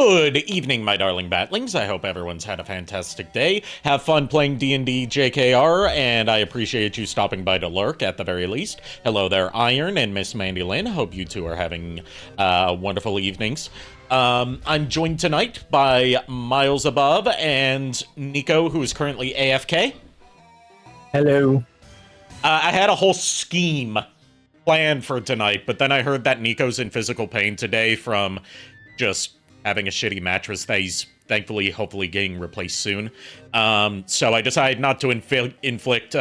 Good evening, my darling batlings. I hope everyone's had a fantastic day. Have fun playing D&D JKR, and I appreciate you stopping by to lurk, at the very least. Hello there, Iron and Miss Mandy Lynn. Hope you two are having wonderful evenings. I'm joined tonight by Miles Above and Nico, who is currently AFK. Hello. I had a whole scheme planned for tonight, but then I heard that Nico's in physical pain today from just having a shitty mattress that he's thankfully, hopefully getting replaced soon. So I decided not to inflict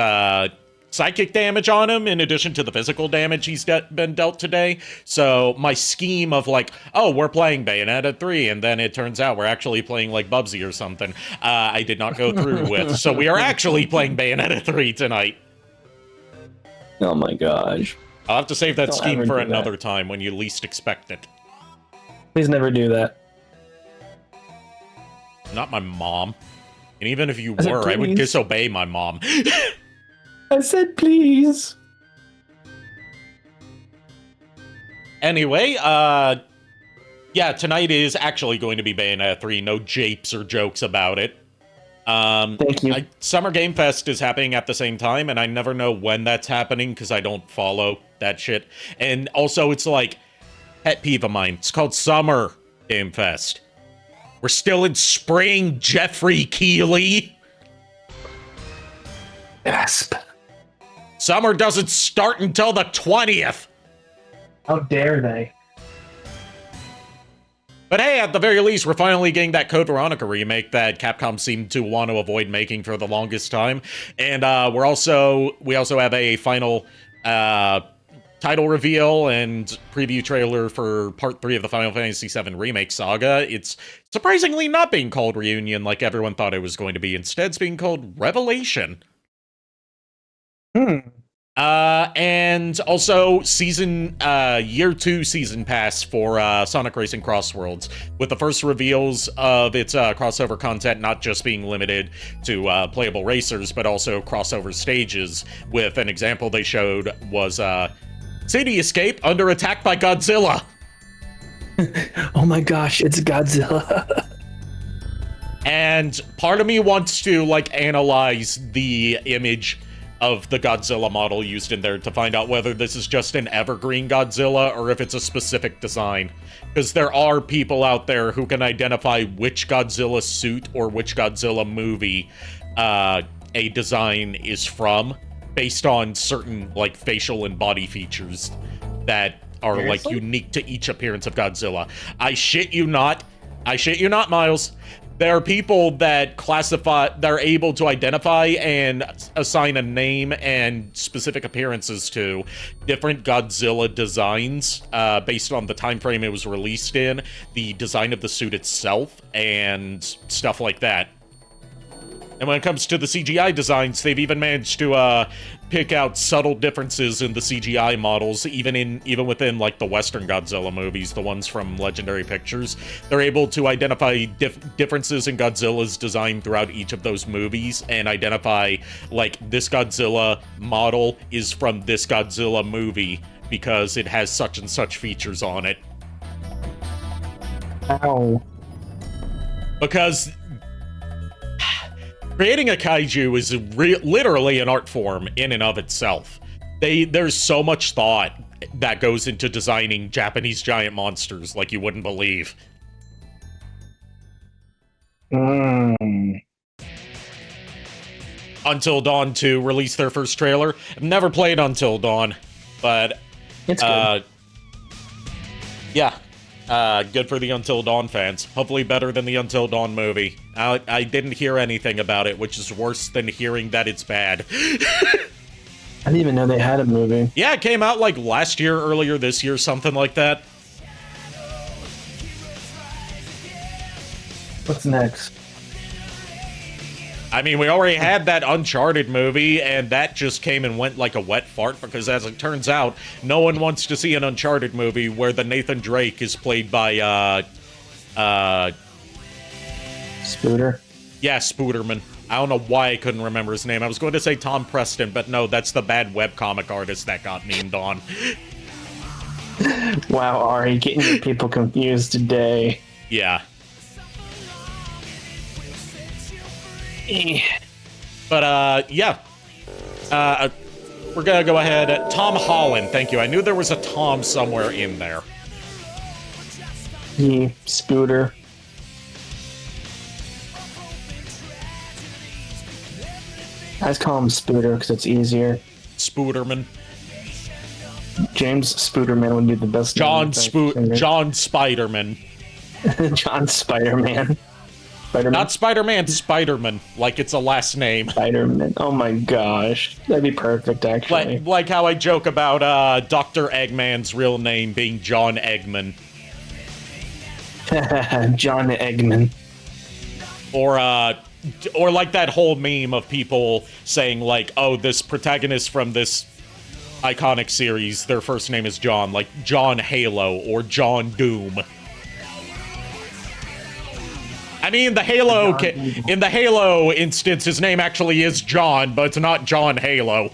psychic damage on him in addition to the physical damage he's been dealt today. So my scheme of like, oh, we're playing Bayonetta 3, and then it turns out we're actually playing like Bubsy or something, I did not go through with. So we are actually playing Bayonetta 3 tonight. Oh my gosh. I'll have to save that Don't scheme ever for do another that. time when you least expect it. Please never do that. Not my mom. And even if you I said, were, I would please. disobey my mom. I said please. Anyway, yeah, tonight is actually going to be Bayonetta 3. No japes or jokes about it. Thank you. Summer Game Fest is happening at the same time, and I never know when that's happening because I don't follow that shit. And also, it's like, pet peeve of mine. It's called Summer Game Fest. We're still in spring, Jeffrey Keighley. Gasp. Summer doesn't start until the 20th. How dare they? But hey, at the very least, we're finally getting that Code Veronica remake that Capcom seemed to want to avoid making for the longest time. And we also have a final title reveal and preview trailer for Part 3 of the Final Fantasy VII Remake Saga. It's surprisingly not being called Reunion like everyone thought it was going to be. Instead, it's being called Revelation. And also year 2 season pass for Sonic Racing Crossworlds, with the first reveals of its crossover content not just being limited to playable racers, but also crossover stages, with an example they showed was City Escape under attack by Godzilla. Oh my gosh, it's Godzilla. And part of me wants to, like, analyze the image of the Godzilla model used in there to find out whether this is just an evergreen Godzilla or if it's a specific design. Because there are people out there who can identify which Godzilla suit or which Godzilla movie a design is from, based on certain, like, facial and body features that are, like, unique to each appearance of Godzilla. I shit you not, Miles. There are people that they're able to identify and assign a name and specific appearances to different Godzilla designs based on the time frame it was released in, the design of the suit itself, and stuff like that. And when it comes to the CGI designs, they've even managed to pick out subtle differences in the CGI models, even within, like, the Western Godzilla movies, the ones from Legendary Pictures. They're able to identify differences in Godzilla's design throughout each of those movies, and identify, like, this Godzilla model is from this Godzilla movie because it has such and such features on it. Ow. Because creating a kaiju is literally an art form in and of itself. There's so much thought that goes into designing Japanese giant monsters like you wouldn't believe. Until Dawn 2 released their first trailer. I've never played Until Dawn, but It's good. yeah. Good for the Until Dawn fans. Hopefully better than the Until Dawn movie. I didn't hear anything about it, which is worse than hearing that it's bad. I didn't even know they had a movie. Yeah, it came out like last year, earlier this year, something like that. What's next? I mean, we already had that Uncharted movie, and that just came and went like a wet fart, because as it turns out, no one wants to see an Uncharted movie where the Nathan Drake is played by, Spooter? yeah, Spooderman. I don't know why I couldn't remember his name. I was going to say Tom Preston, but no, that's the bad webcomic artist that got memed on. Wow, Ari, getting your people confused today. Yeah. But, yeah. We're gonna go ahead. Tom Holland, thank you. I knew there was a Tom somewhere in there. Scooter. I just call him Spooter because it's easier. Spooderman. James Spooderman would be the best. John Spiderman. John Spider-Man. Spider-Man? Not Spider-Man, Spiderman. Like it's a last name. Spider-Man. Oh my gosh. That'd be perfect, actually. Like how I joke about Dr. Eggman's real name being John Eggman. John Eggman. Or like that whole meme of people saying like, oh, this protagonist from this iconic series, their first name is John, like John Halo or John Doom. I mean, in the Halo instance, his name actually is John, but it's not John Halo.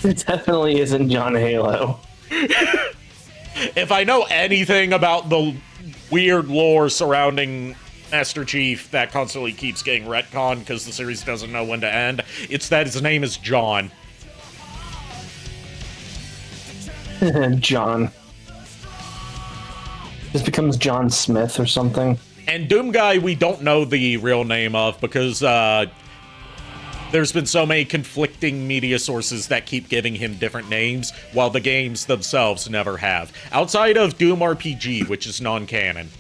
It definitely isn't John Halo. If I know anything about the weird lore surrounding Master Chief that constantly keeps getting retconned because the series doesn't know when to end, it's that his name is John. John. This becomes John Smith or something. And Doom Guy, we don't know the real name of because there's been so many conflicting media sources that keep giving him different names, while the games themselves never have. Outside of Doom RPG, which is non-canon.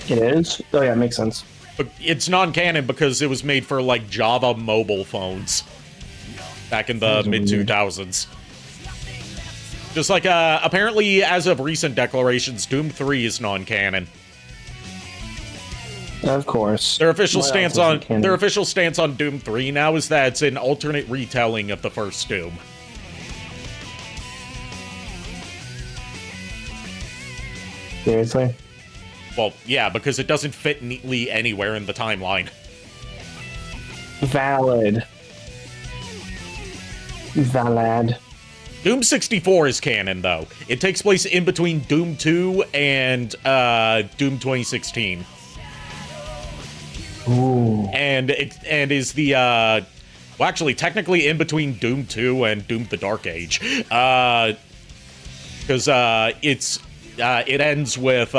It is? Oh yeah, it makes sense. But it's non-canon because it was made for, like, Java mobile phones back in the mid-2000s. Just like, apparently, as of recent declarations, Doom 3 is non-canon. Of course. Their official stance on Doom 3 now is that it's an alternate retelling of the first Doom. Seriously? Well, yeah, because it doesn't fit neatly anywhere in the timeline. Valid. Doom 64 is canon, though. It takes place in between Doom 2 and Doom 2016. Ooh. And is the well, actually, technically in between Doom 2 and Doom the Dark Age, because it ends with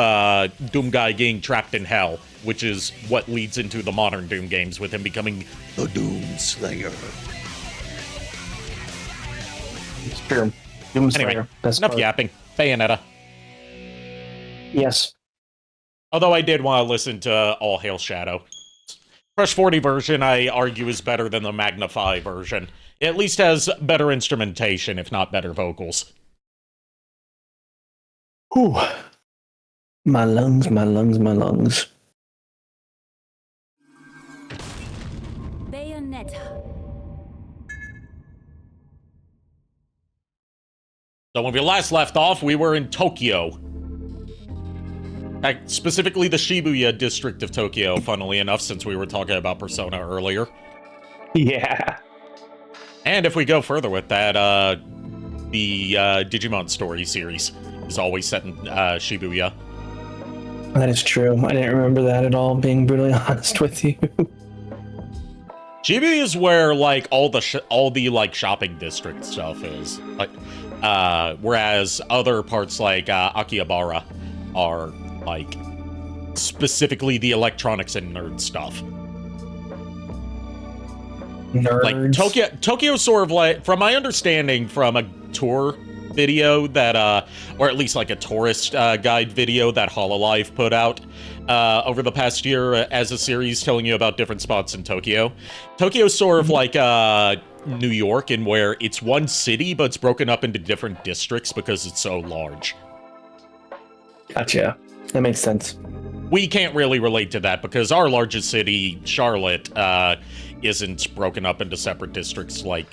Doom Guy getting trapped in hell, which is what leads into the modern Doom games with him becoming the Doom Slayer. It's true. Doom Slayer. Anyway, Best enough part. yapping. Bayonetta. Yes. Although I did want to listen to All Hail Shadow. Crush 40 version, I argue, is better than the Magnify version. It at least has better instrumentation, if not better vocals. Whew. My lungs. Bayonetta. So when we last left off, we were in Tokyo. Specifically the Shibuya district of Tokyo, funnily enough, since we were talking about Persona earlier. Yeah. And if we go further with that, the Digimon Story series is always set in Shibuya. That is true. I didn't remember that at all, being brutally honest with you. Shibuya is where, like, all the like, shopping district stuff is. Like, whereas other parts, like, Akihabara, are, like, specifically the electronics and nerd stuff. Nerds. Like, Tokyo's sort of like, from my understanding from a tour video that, or at least like a tourist guide video that Hololive put out over the past year as a series telling you about different spots in Tokyo. Tokyo's sort of like New York, in where it's one city, but it's broken up into different districts because it's so large. Gotcha. That makes sense. We can't really relate to that because our largest city, Charlotte, isn't broken up into separate districts like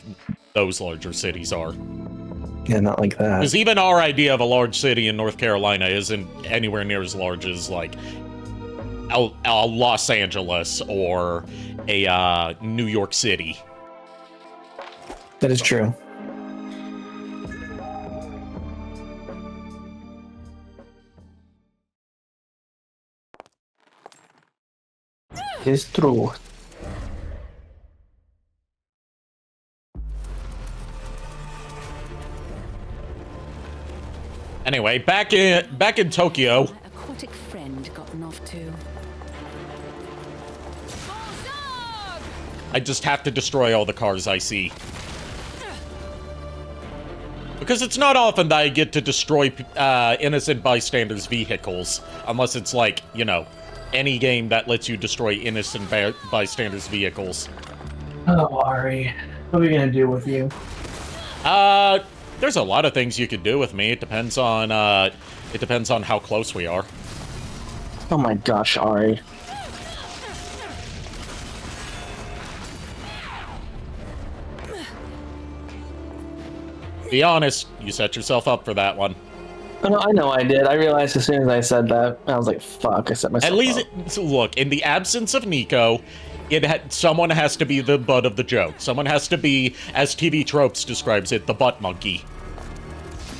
those larger cities are. Yeah, not like that. Because even our idea of a large city in North Carolina isn't anywhere near as large as, like, a Los Angeles or a New York City. That is true. is true. Anyway, back in Tokyo. My aquatic friend gotten off too. I just have to destroy all the cars I see. Because it's not often that I get to destroy innocent bystanders' vehicles. Unless it's like, you know, any game that lets you destroy innocent bystanders' vehicles. Oh, Ari. What are we gonna do with you? There's a lot of things you could do with me. It depends on how close we are. Oh my gosh, Ari. Be honest, you set yourself up for that one. Oh, no, I know I did. I realized as soon as I said that, I was like, fuck, I set myself At least, up. so look, in the absence of Nico, someone has to be the butt of the joke. Someone has to be, as TV Tropes describes it, the butt monkey.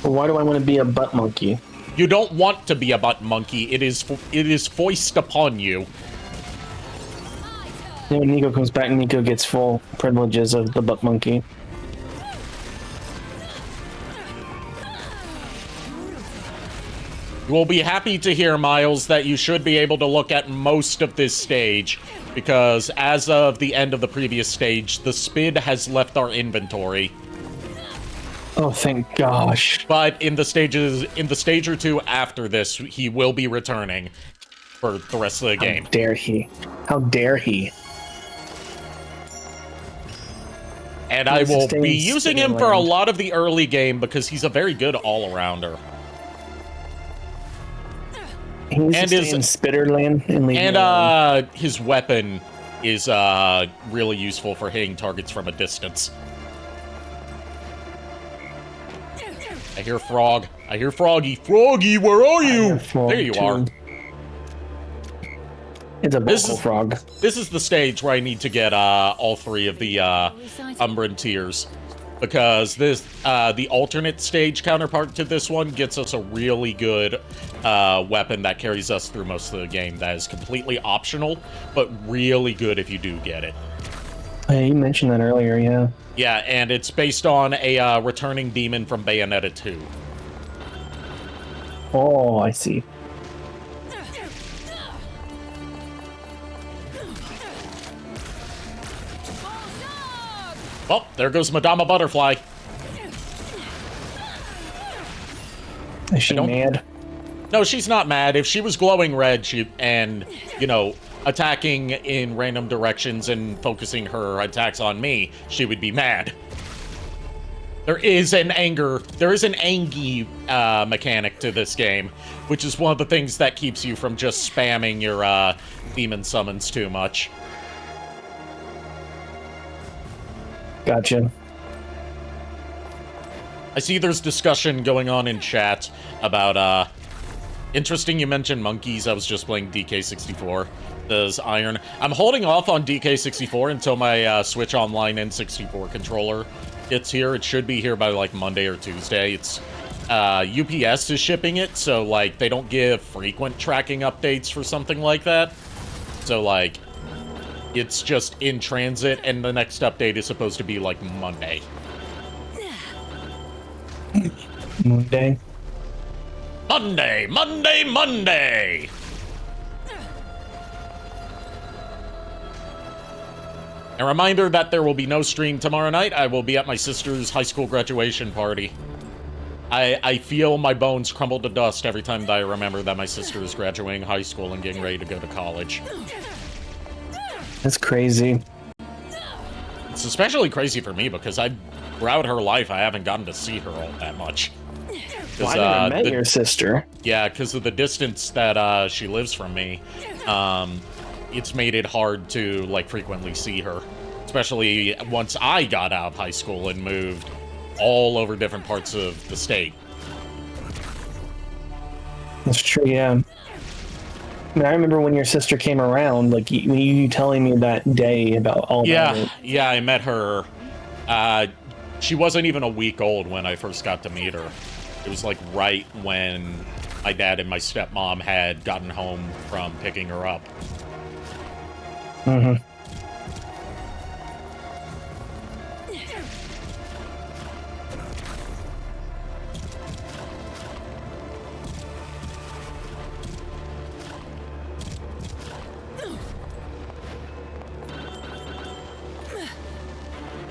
Well, why do I want to be a butt monkey? You don't want to be a butt monkey. It is foisted upon you. Then when Nico comes back, Nico gets full privileges of the butt monkey. You will be happy to hear, Miles, that you should be able to look at most of this stage, because as of the end of the previous stage, the SPID has left our inventory. Oh, thank gosh. But in the stage or two after this, he will be returning for the rest of the game. How dare he? How dare he? And I will be using him for a lot of the early game because he's a very good all-arounder. He's in Spitterland and his weapon is really useful for hitting targets from a distance. I hear Frog. I hear Froggy. Froggy, where are you? There you are. It's a vocal frog. This is the stage where I need to get all three of the Umbran tiers. Because the alternate stage counterpart to this one gets us a really good weapon that carries us through most of the game. That is completely optional, but really good if you do get it. Hey, you mentioned that earlier, yeah. Yeah, and it's based on a returning demon from Bayonetta 2. Oh, I see. Oh, there goes Madama Butterfly. Is she mad? No, she's not mad. If she was glowing red, and, you know, attacking in random directions and focusing her attacks on me, she would be mad. There is an angy mechanic to this game, which is one of the things that keeps you from just spamming your demon summons too much. Gotcha. I see there's discussion going on in chat about, interesting you mentioned monkeys. I was just playing DK64. Does Iron. I'm holding off on DK64 until my Switch Online N64 controller gets here. It should be here by, like, Monday or Tuesday. It's, UPS is shipping it, so, like, they don't give frequent tracking updates for something like that. So, like, it's just in transit, and the next update is supposed to be, like, Monday. Monday? Monday! Monday! Monday! A reminder that there will be no stream tomorrow night. I will be at my sister's high school graduation party. I feel my bones crumble to dust every time that I remember that my sister is graduating high school and getting ready to go to college. That's crazy. It's especially crazy for me because throughout her life, I haven't gotten to see her all that much. Well, I never met your sister. Yeah, because of the distance that she lives from me. It's made it hard to, like, frequently see her. Especially once I got out of high school and moved all over different parts of the state. That's true, yeah. I mean, I remember when your sister came around, like, when you telling me that day about all that. Yeah, I met her. She wasn't even a week old when I first got to meet her. It was, like, right when my dad and my stepmom had gotten home from picking her up. Mm-hmm.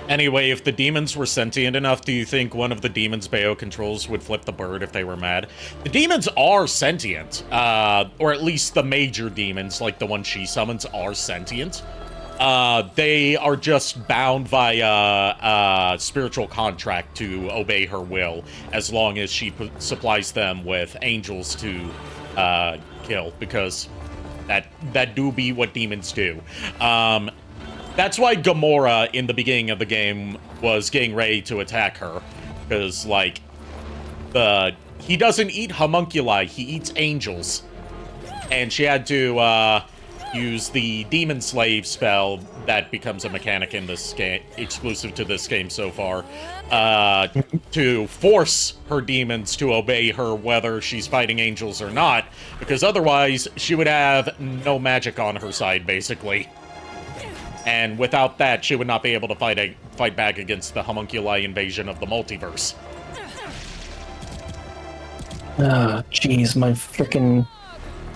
Anyway, if the demons were sentient enough, do you think one of the demons Bayo controls would flip the bird if they were mad? The demons are sentient, or at least the major demons, like the one she summons, are sentient. They are just bound by spiritual contract to obey her will, as long as she supplies them with angels to kill, because that do be what demons do. That's why Gamora, in the beginning of the game, was getting ready to attack her. Because, like, he doesn't eat homunculi, he eats angels. And she had to, use the Demon Slave spell that becomes a mechanic in this game, exclusive to this game so far, to force her demons to obey her whether she's fighting angels or not. Because otherwise, she would have no magic on her side, basically. And without that, she would not be able to fight back against the homunculi invasion of the multiverse. Oh, jeez, my freaking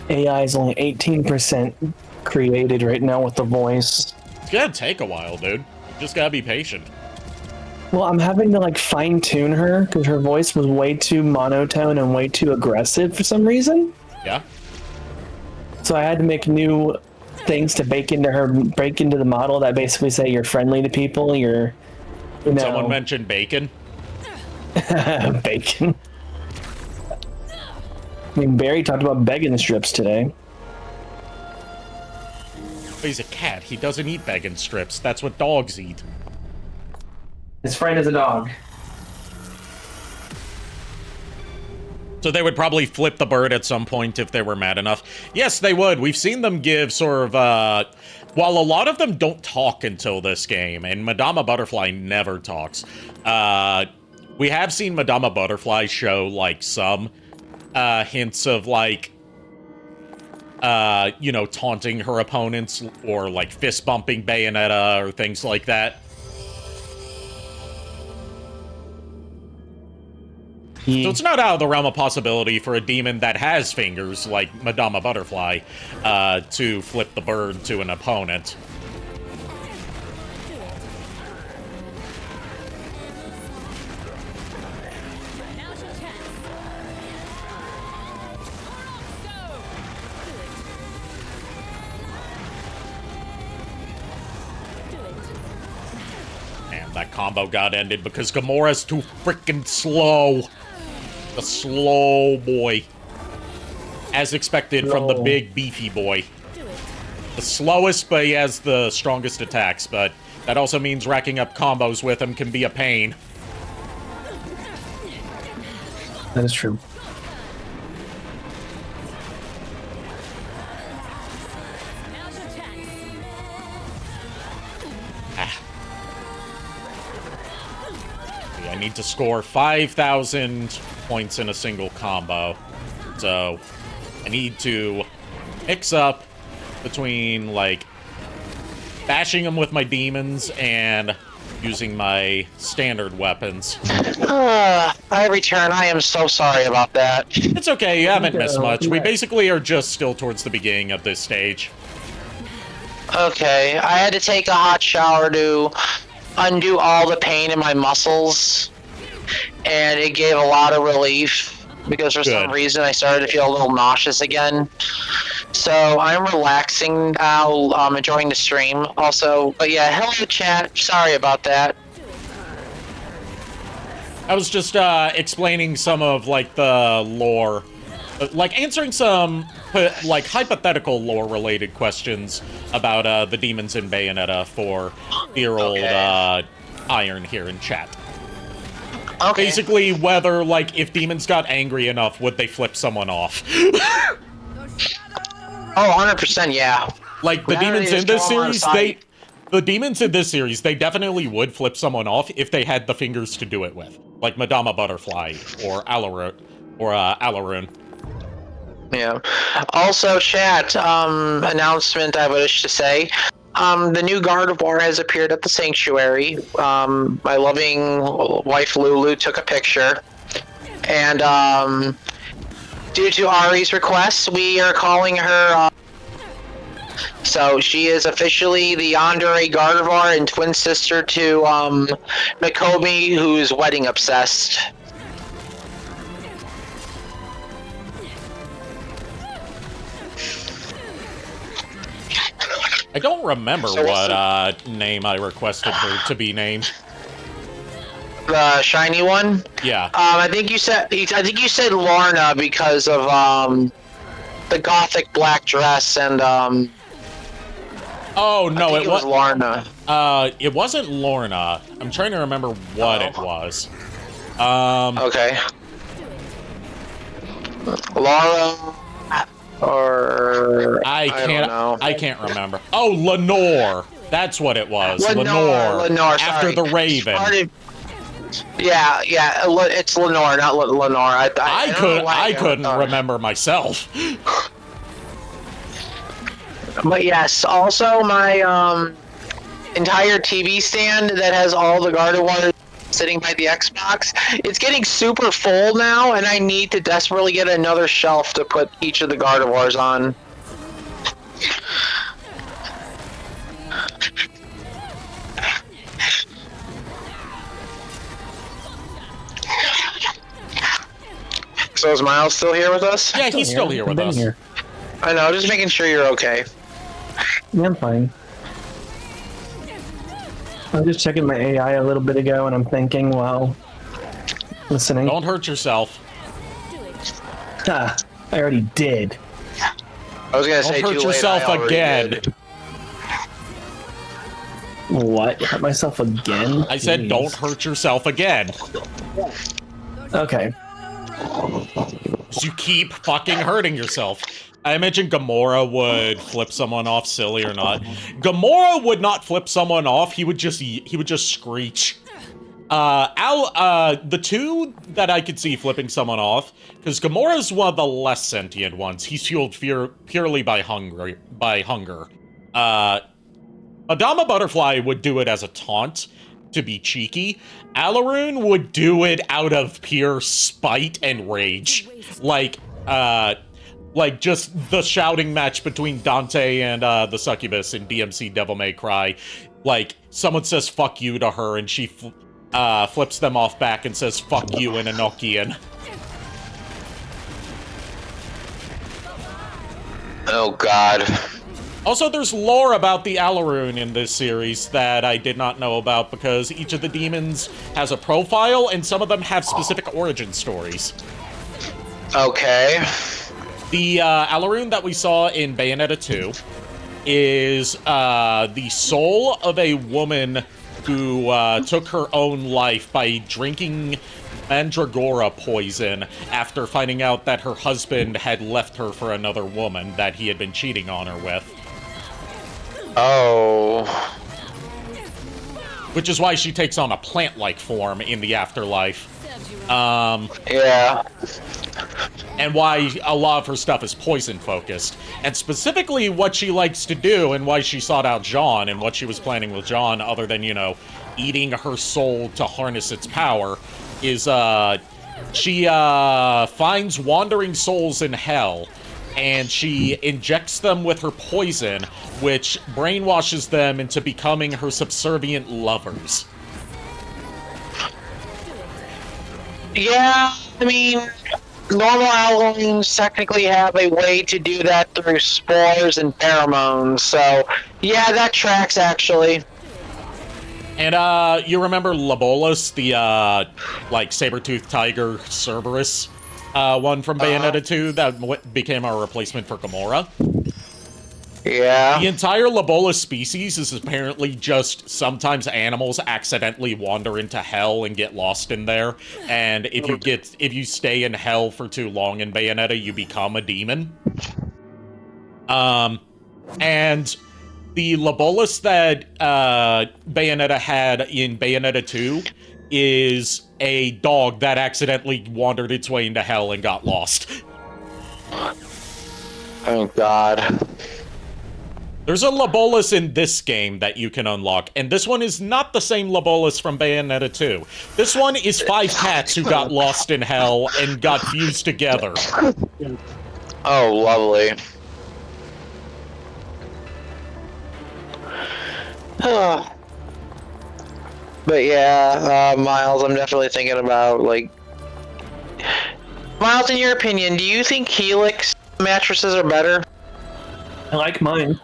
AI is only 18% created right now with the voice. It's gonna take a while, dude. You just gotta be patient. Well, I'm having to, like, fine-tune her, because her voice was way too monotone and way too aggressive for some reason. Yeah? So I had to make new things to break into the model that basically say you're friendly to people, you're, you know... Someone mentioned bacon? Bacon. I mean, Barry talked about bacon strips today. He's a cat. He doesn't eat bacon strips. That's what dogs eat. His friend is a dog. So they would probably flip the bird at some point if they were mad enough. Yes, they would. We've seen them give sort of, while a lot of them don't talk until this game, and Madama Butterfly never talks, we have seen Madama Butterfly show, like, some hints of, like, you know, taunting her opponents, or, like, fist-bumping Bayonetta, or things like that. So it's not out of the realm of possibility for a demon that has fingers, like Madama Butterfly, to flip the bird to an opponent. Man, that combo got ended because Gamora's too freaking slow. The slow boy. As expected from the big, beefy boy. The slowest, but he has the strongest attacks, but that also means racking up combos with him can be a pain. That is true. I need to score 5,000 points in a single combo. So, I need to mix up between, like, bashing them with my demons and using my standard weapons. I return. I am so sorry about that. It's okay, you haven't missed much. We basically are just still towards the beginning of this stage. Okay, I had to take a hot shower to undo all the pain in my muscles, and it gave a lot of relief because for some reason I started to feel a little nauseous again. So I'm relaxing now, enjoying the stream. Also, but yeah, hello chat. Sorry about that. I was just explaining some of, like, the lore, like answering some like hypothetical lore related questions about the demons in Bayonetta for dear old Iron here in chat. Okay. Basically, whether, like, if demons got angry enough, would they flip someone off? Oh, 100%, yeah. Like, the demons in this series, they definitely would flip someone off if they had the fingers to do it with. Like Madama Butterfly or Alaroon. Yeah. Also, chat, announcement I wish to say. the new Gardevoir has appeared at the sanctuary. My loving wife Lulu took a picture, and due to Ari's request, we are calling her. So she is officially the Yandere Gardevoir and twin sister to Mikomi, who's wedding obsessed. I don't remember So what name I requested her to be named. The shiny one. Yeah. I think you said Lorna because of the gothic black dress and Oh no, it was Lorna. It wasn't Lorna. I'm trying to remember what it was. Okay. Laura or I don't know. can't remember. Oh, Lenore. That's what it was. Lenore. After Sorry. the Raven. Yeah, it's Lenore, not Lenore. I couldn't remember myself. But yes, also my entire TV stand that has all the Gardevoir sitting by the Xbox, it's getting super full now, and I need to desperately get another shelf to put each of the Gardevoirs on. So is Miles still here with us? Yeah, he's still here with us. Here. I know, just making sure you're okay. Yeah, I'm fine. I was just checking my AI a little bit ago, and I'm thinking while listening. Don't hurt yourself. Ah, I already did. I was gonna Don't say hurt too late, yourself I already again. did. What? Hurt myself again? I said Jeez. don't hurt yourself again. Okay. You keep fucking hurting yourself. I imagine Gamora would flip someone off, silly or not. Gamora would not flip someone off. He would just screech. The two that I could see flipping someone off, because Gamora's one of the less sentient ones. He's fueled purely by hunger. Madama Butterfly would do it as a taunt to be cheeky. Alaroon would do it out of pure spite and rage. Like just the shouting match between Dante and the Succubus in DMC Devil May Cry. Like, someone says fuck you to her and she flips them off back and says fuck you in Enochian. Oh god. Also, there's lore about the Alaroon in this series that I did not know about because each of the demons has a profile and some of them have specific origin stories. Okay. The Alaroon that we saw in Bayonetta 2 is the soul of a woman who took her own life by drinking Mandragora poison after finding out that her husband had left her for another woman that he had been cheating on her with. Oh. Which is why she takes on a plant-like form in the afterlife. Yeah. And why a lot of her stuff is poison-focused. And specifically what she likes to do and why she sought out Jean and what she was planning with Jean, other than, you know, eating her soul to harness its power, is, she finds wandering souls in hell, and she injects them with her poison, which brainwashes them into becoming her subservient lovers. Yeah, I mean, normal Alaroons technically have a way to do that through spores and pheromones, so yeah, that tracks actually. And, you remember Labolas, the, like, saber-toothed tiger Cerberus, one from Bayonetta 2 that became our replacement for Gamora? Yeah. The entire Labolas species is apparently just sometimes animals accidentally wander into hell and get lost in there, and if you stay in hell for too long in Bayonetta, you become a demon. And the Labolas that Bayonetta had in Bayonetta 2 is a dog that accidentally wandered its way into hell and got lost. Oh god. There's a Labolas in this game that you can unlock, and this one is not the same Labolas from Bayonetta 2. This one is 5 cats who got lost in hell and got fused together. Oh, lovely. But yeah, Miles, I'm definitely thinking about, like... Miles, in your opinion, do you think Helix mattresses are better? I like mine.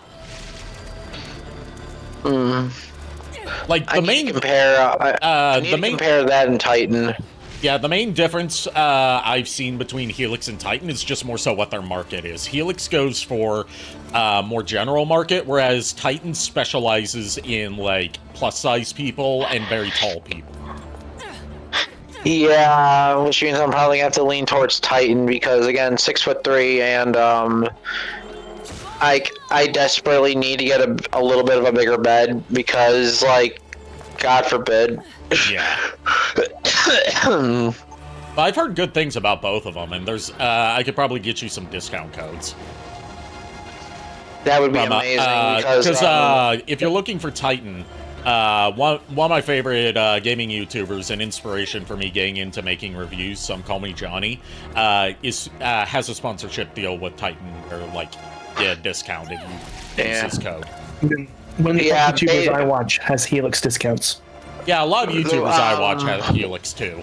Like, the I need to compare, I need to compare that and Titan. Yeah, the main difference I've seen between Helix and Titan is just more so what their market is. Helix goes for more general market, whereas Titan specializes in, like, plus-size people and very tall people. Yeah, which means I'm probably gonna have to lean towards Titan because, again, 6'3", and I desperately need to get a little bit of a bigger bed because, like, God forbid. Yeah. I've heard good things about both of them, and there's I could probably get you some discount codes. That would be amazing because if you're looking for Titan, one of my favorite gaming YouTubers and inspiration for me getting into making reviews, some call me Johnny, has a sponsorship deal with Titan, or like discounted. Use his code. One of the YouTubers I watch has Helix discounts. Yeah, a lot of YouTubers I watch have Helix too.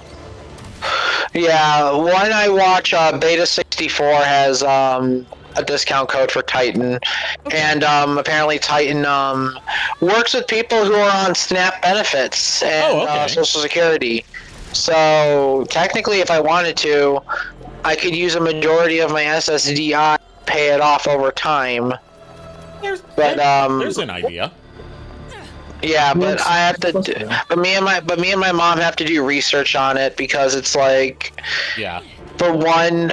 Yeah, one I watch, Beta64 has a discount code for Titan, and apparently Titan works with people who are on SNAP benefits and Social Security. So technically, if I wanted to, I could use a majority of my SSDI, pay it off over time. There's an idea. Yeah, but I have to. But me and my mom have to do research on it because it's like. Yeah. For one,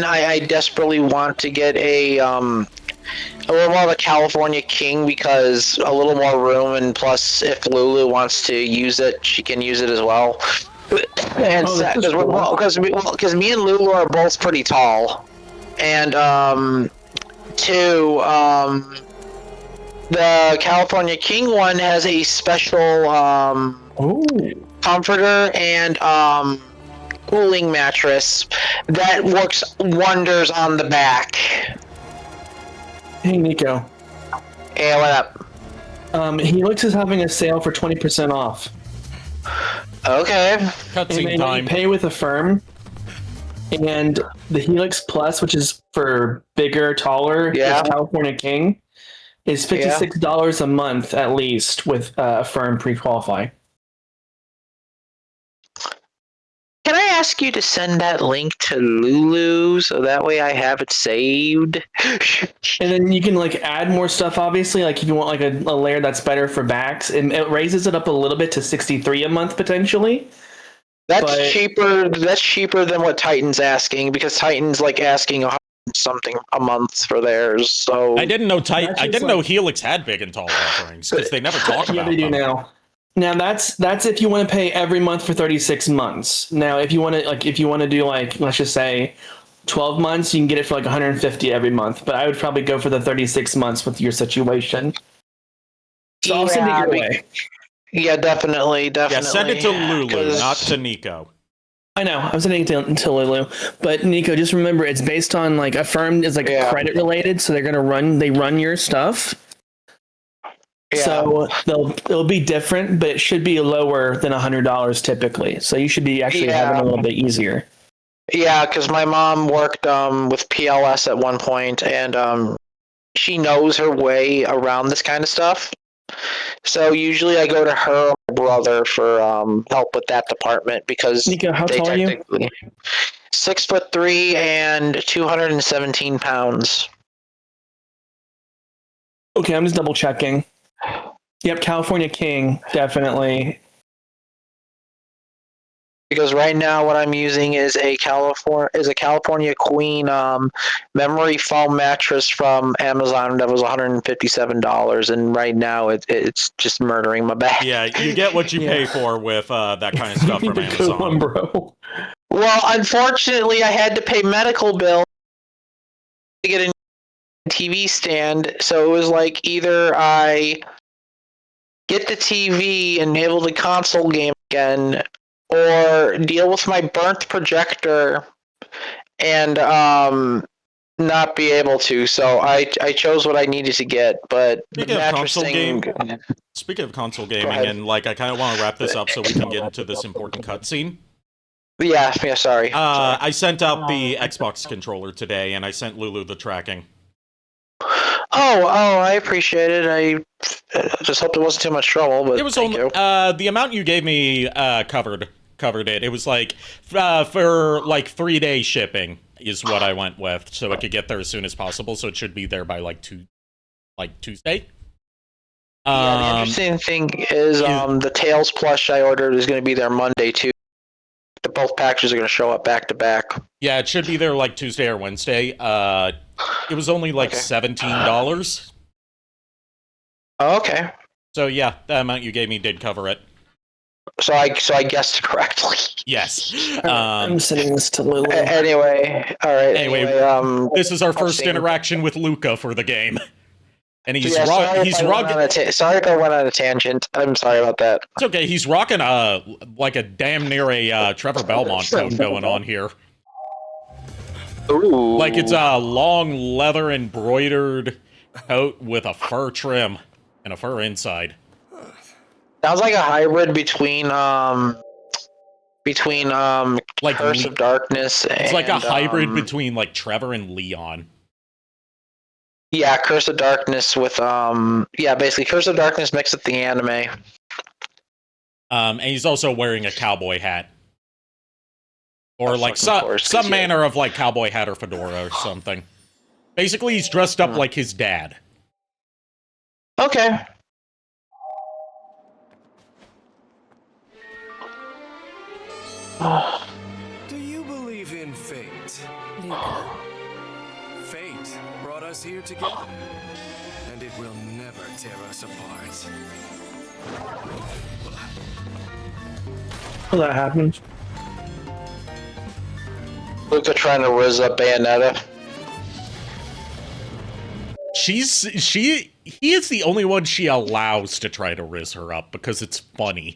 I desperately want to get a little more of a California King because a little more room, and plus, if Lulu wants to use it, she can use it as well. And because me and Lulu are both pretty tall, and the California King one has a special comforter and cooling mattress that works wonders on the back. Hey, Nico. Hey, what up? Helix is having a sale for 20% off. Okay. Cutscene time. You pay with Affirm, and the Helix Plus, which is for bigger, taller, California King, is $56 a month at least with Affirm pre-qualify. Can I ask you to send that link to Lulu so that way I have it saved? And then you can like add more stuff, obviously. Like if you want like a layer that's better for backs, it raises it up a little bit to $63 a month potentially. That's cheaper. That's cheaper than what Titan's asking because Titan's like asking something a month for theirs. So I didn't know Helix had big and tall offerings because they never talk about them. Yeah, they do now. Now that's if you want to pay every month for 36 months. Now if you want to do like, let's just say 12 months, you can get it for like 150 every month. But I would probably go for the 36 months with your situation. So I'll send it your way. Yeah, definitely. Yeah, send it to Lulu, not to Nico. I know, I'm sending it to Lulu. But Nico, just remember it's based on like Affirmed is like credit related, so they run your stuff. Yeah. So it'll be different, but it should be lower than $100 typically. So you should be actually having it a little bit easier. Yeah, because my mom worked with PLS at one point, and she knows her way around this kind of stuff. So usually I go to her or my brother for help with that department because Nico, how tall are you? 6'3" and 217 pounds. Okay, I'm just double checking. Yep, California King, definitely. Because right now what I'm using is a California Queen memory foam mattress from Amazon that was $157, and right now it's just murdering my back. Yeah, you get what you pay for with that kind of stuff from Amazon. One, bro. Well, unfortunately, I had to pay medical bill to get a TV stand, so it was like either I get the TV, enable the console game again, or deal with my burnt projector and not be able to. So I chose what I needed to get. But Speaking the of mattress console thing. Speaking of console gaming, and like I kind of want to wrap this up so we can get into this important cutscene. Yeah, sorry. I sent out the Xbox controller today, and I sent Lulu the tracking. Oh, I appreciate it. I just hoped it wasn't too much trouble. But it was only the amount you gave me covered it. It was like for like 3-day shipping is what I went with, so it could get there as soon as possible. So it should be there by like Tuesday. Yeah, the interesting thing is the Tails plush I ordered is going to be there Monday too. Both packages are going to show up back to back. Yeah, it should be there like Tuesday or Wednesday. It was only like $17. Oh, okay. So yeah, the amount you gave me did cover it. So I guessed correctly. Yes. I'm sending this to Lulu. Anyway, all right. Anyway, this is our first interaction with Luca for the game. And he's sorry if I went on a tangent. I'm sorry about that. It's okay. He's rocking like a damn near a Trevor Belmont coat going on here. Ooh. Like it's a long leather embroidered coat with a fur trim and a fur inside. Sounds like a hybrid between like Curse of Darkness. It's like a hybrid between like Trevor and Leon. Yeah, Curse of Darkness with basically Curse of Darkness mixed with the anime. And he's also wearing a cowboy hat. Or like some manner of like cowboy hat or fedora or something. Basically he's dressed up like his dad. Okay. Do you believe in fate? Luca. Fate brought us here together, and it will never tear us apart. Well, that happens. Luca trying to riz up Bayonetta. He is the only one she allows to try to riz her up because it's funny.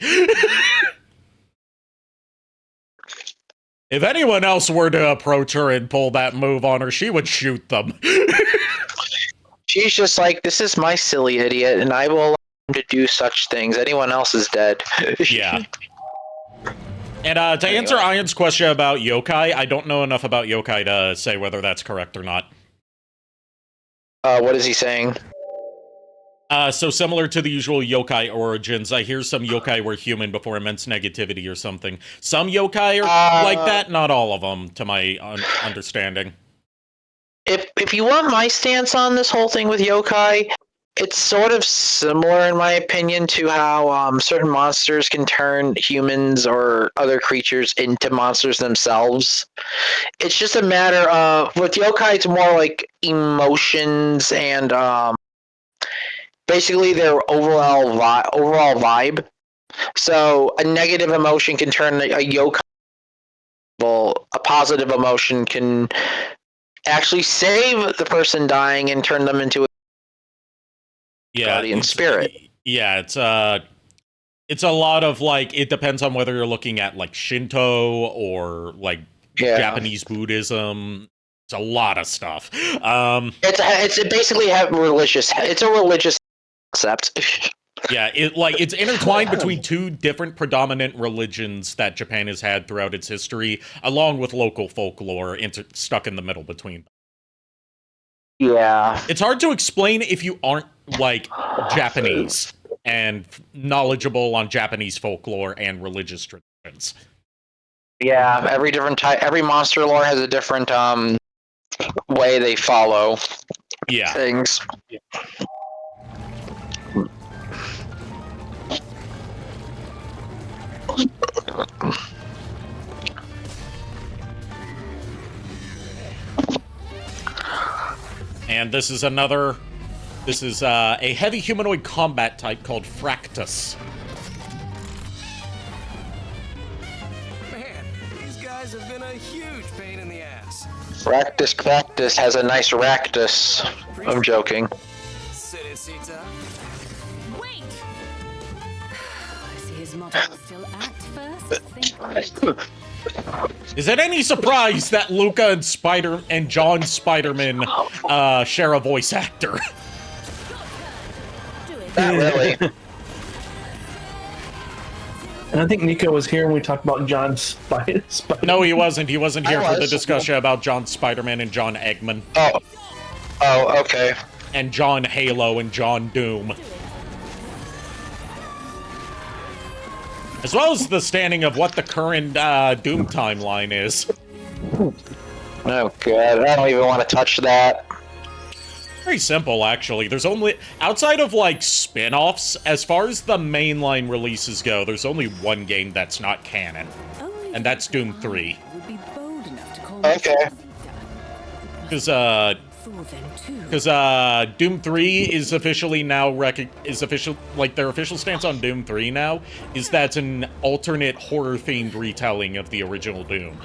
If anyone else were to approach her and pull that move on her, she would shoot them. She's just like, this is my silly idiot, and I will allow him to do such things. Anyone else is dead. Yeah. And to answer Ian's question about yokai, I don't know enough about yokai to say whether that's correct or not. What is he saying? So similar to the usual yokai origins, I hear some yokai were human before immense negativity or something. Some yokai are like that, not all of them, to my understanding. If you want my stance on this whole thing with yokai, it's sort of similar, in my opinion, to how certain monsters can turn humans or other creatures into monsters themselves. It's just a matter of, with yokai, it's more like emotions and basically their overall vibe. So a negative emotion can turn a yokai. A positive emotion can actually save the person dying and turn them into a guardian spirit. Yeah, it's a lot of like, it depends on whether you're looking at like Shinto or like Japanese Buddhism. It's a lot of stuff. It's basically it's a religious concept. Yeah, it's intertwined between two different predominant religions that Japan has had throughout its history, along with local folklore stuck in the middle between them. Yeah. It's hard to explain if you aren't, like, Japanese and knowledgeable on Japanese folklore and religious traditions. Yeah, every monster lore has a different way they follow things. And this is a heavy humanoid combat type called Fractus. Man, these guys have been a huge pain in the ass. Fractus has a nice ractus. I'm joking. Sit it, Sita. Wait! I see his motto was still act first, think later. Is it any surprise that Luca and John Spiderman share a voice actor? Do it. Not really. And I think Nico was here when we talked about John Spider. No, he wasn't. He wasn't here for the was. discussion about John Spiderman and John Eggman. Oh, okay. And John Halo and John Doom. As well as the standing of what the current Doom timeline is. Oh god, I don't even want to touch that. Very simple, actually. There's only, outside of like spin-offs, as far as the mainline releases go, there's only one game that's not canon. Only And that's Doom 3. would be bold enough to call Okay. Because Thor then too. Doom 3 is officially now like their official stance on Doom 3 now is that's an alternate horror-themed retelling of the original Doom.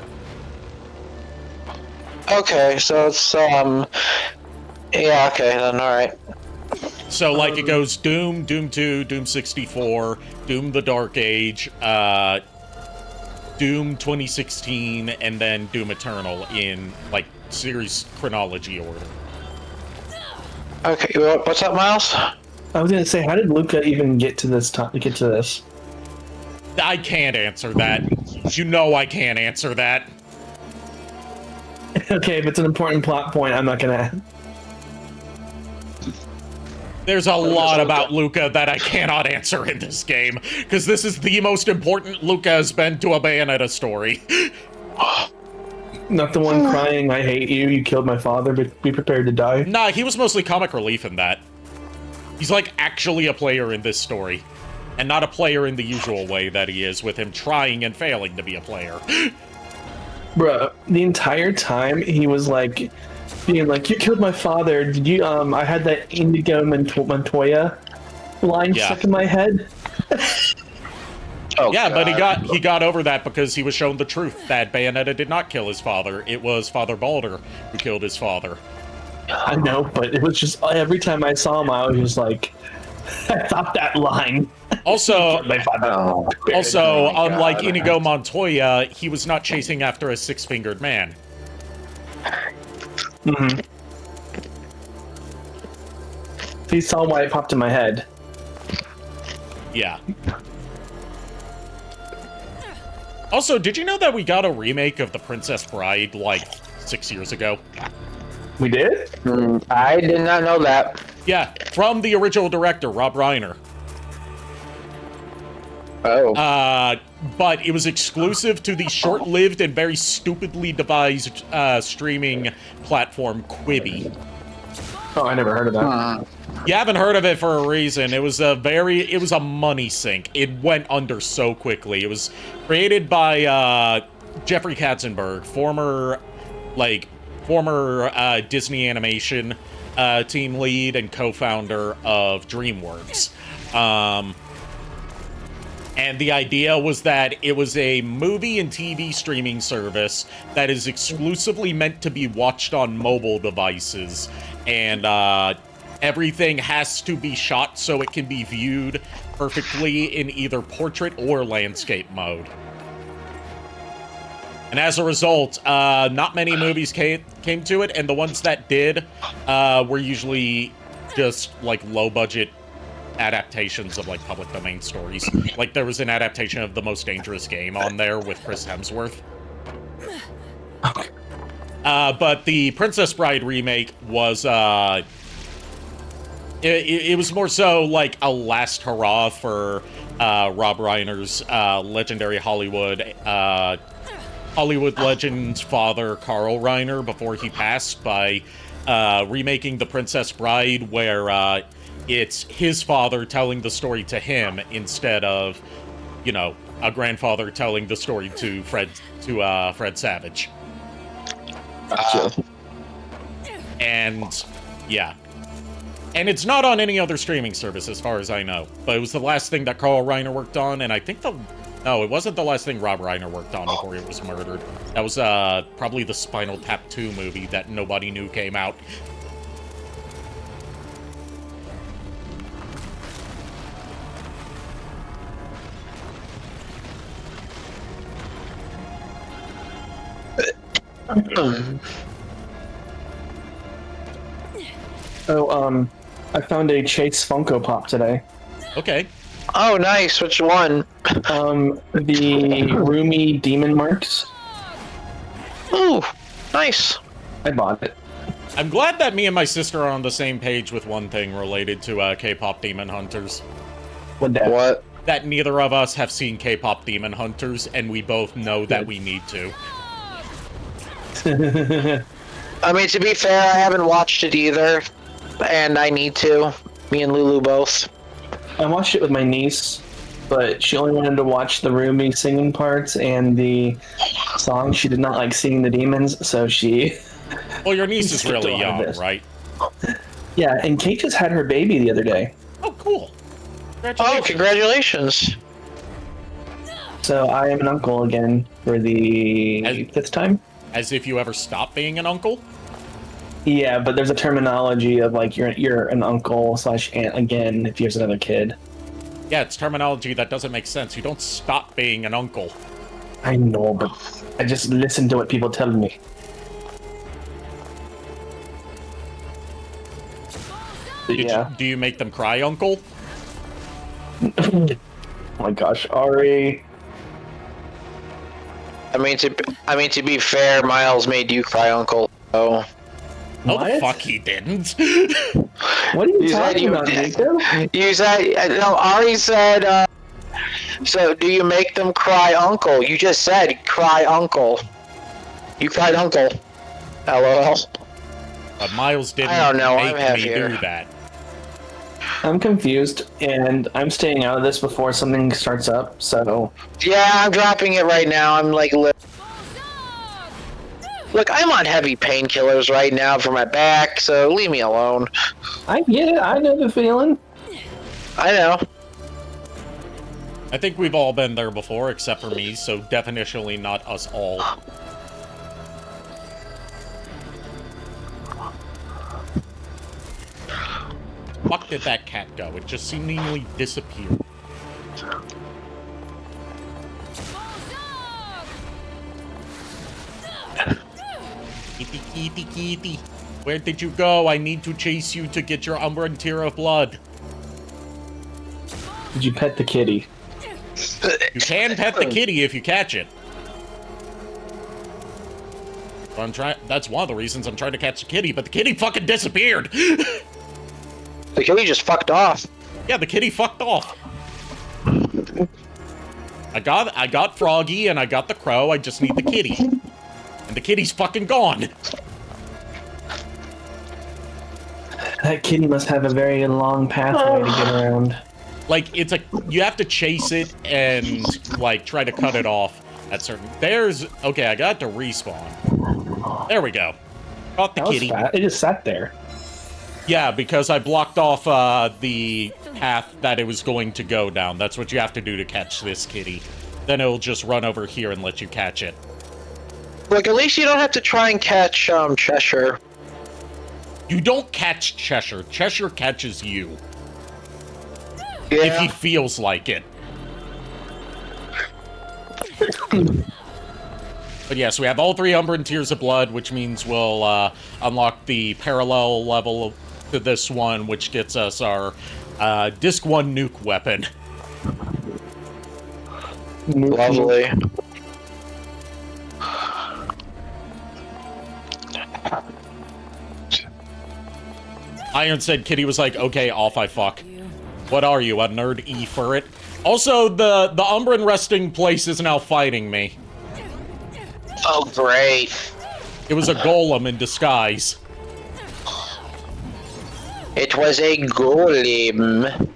Okay, so it's yeah, okay then, alright. So like it goes Doom, Doom 2, Doom 64, Doom the Dark Age, Doom 2016, and then Doom Eternal in like series chronology order. Okay, what's up, Miles? I was gonna say, how did Luca even get to this? I can't answer that. You know I can't answer that. Okay, if it's an important plot point, I'm not gonna. There's a lot about Luca that I cannot answer in this game, because this is the most important Luca has been to a Bayonetta story. Not the one crying, "I hate you. You killed my father, but be prepared to die." Nah, he was mostly comic relief in that. He's like actually a player in this story, and not a player in the usual way that he is with him trying and failing to be a player. Bruh, the entire time he was like, being like, "You killed my father. Did you?" I had that Indigo Montoya line stuck in my head. Oh, yeah, god. but he got over that because he was shown the truth that Bayonetta did not kill his father. It was Father Balder who killed his father. I know, but it was just every time I saw him, I was just like, I thought that line. Also, Oh, unlike Inigo Montoya, he was not chasing after a six-fingered man. Mm-hmm. So you saw why it popped in my head. Yeah. Also, did you know that we got a remake of The Princess Bride, like, 6 years ago? We did? I did not know that. Yeah, from the original director, Rob Reiner. Oh. But it was exclusive to the short-lived and very stupidly devised streaming platform Quibi. Oh, I never heard of that. You haven't heard of it for a reason. It was a money sink. It went under so quickly. It was created by Jeffrey Katzenberg, former Disney animation team lead and co-founder of DreamWorks. And the idea was that it was a movie and TV streaming service that is exclusively meant to be watched on mobile devices. And everything has to be shot so it can be viewed perfectly in either portrait or landscape mode. And as a result, not many movies came to it, and the ones that did were usually just like low-budget adaptations of like public domain stories. Like there was an adaptation of The Most Dangerous Game on there with Chris Hemsworth. But the Princess Bride remake was it was more so like a last hurrah for Rob Reiner's legendary Hollywood legend's father, Carl Reiner, before he passed, by remaking The Princess Bride, where it's his father telling the story to him instead of, you know, a grandfather telling the story to Fred Savage. And yeah. And it's not on any other streaming service as far as I know. But it was the last thing that Carl Reiner worked on, and I think no, it wasn't the last thing Rob Reiner worked on before he was murdered. That was probably the Spinal Tap 2 movie that nobody knew came out. Oh, I found a Chase Funko Pop today. Okay. Oh, nice. Which one? The Roomy Demon Marks. Ooh, nice. I bought it. I'm glad that me and my sister are on the same page with one thing related to K-pop Demon Hunters. What? That neither of us have seen K-pop Demon Hunters, and we both know that we need to. I mean, to be fair, I haven't watched it either, and I need to. Me and Lulu both. I watched it with my niece, but she only wanted to watch the Roomy singing parts and the song. She did not like singing the demons, so she... Well, your niece is really young, right? Yeah, and Kate just had her baby the other day. Oh, cool. Oh, congratulations. So I am an uncle again for the fifth time. As if you ever stopped being an uncle? Yeah, but there's a terminology of like you're an uncle / aunt again if there's another kid. Yeah, it's terminology that doesn't make sense. You don't stop being an uncle. I know, but I just listen to what people tell me. Do you make them cry, uncle? Oh my gosh, Ari. I mean, to be fair, Miles made you cry, Uncle. Oh. No, the fuck he didn't. What are you talking about, Nico? You said, no, Ari said, so do you make them cry, Uncle? You just said, cry, Uncle. You cried, Uncle. LOL. But Miles didn't I don't know, make I'm me here. do that. I'm confused, and I'm staying out of this before something starts up, so... Yeah, I'm dropping it right now. I'm like... Look, I'm on heavy painkillers right now for my back, so leave me alone. I get it. I know the feeling. I know. I think we've all been there before, except for me, so definitionally not us all. Fuck did that cat go? It just seemingly disappeared. Kitty, kitty, kitty. Where did you go? I need to chase you to get your Umbran tear of blood. Did you pet the kitty? You can pet the kitty if you catch it. That's one of the reasons I'm trying to catch the kitty, but the kitty fucking disappeared. The kitty just fucked off. Yeah, the kitty fucked off. I got Froggy and I got the crow. I just need the kitty. And the kitty's fucking gone. That kitty must have a very long pathway to get around. Like, you have to chase it and, like, try to cut it off at certain... Okay, I got it to respawn. There we go. Caught the kitty. It just sat there. Yeah, because I blocked off the path that it was going to go down. That's what you have to do to catch this kitty. Then it'll just run over here and let you catch it. Look, at least you don't have to try and catch Cheshire. You don't catch Cheshire. Cheshire catches you. Yeah. If he feels like it. But yes, we have all 3 Umbran Tears of Blood, which means we'll unlock the parallel level to this one, which gets us our Disc 1 nuke weapon. Lovely. Iron said Kitty was like, okay, off I fuck. What are you, a nerd E-ferret? Also, the Umbran resting place is now fighting me. Oh, great. It was a golem in disguise. It was a golem.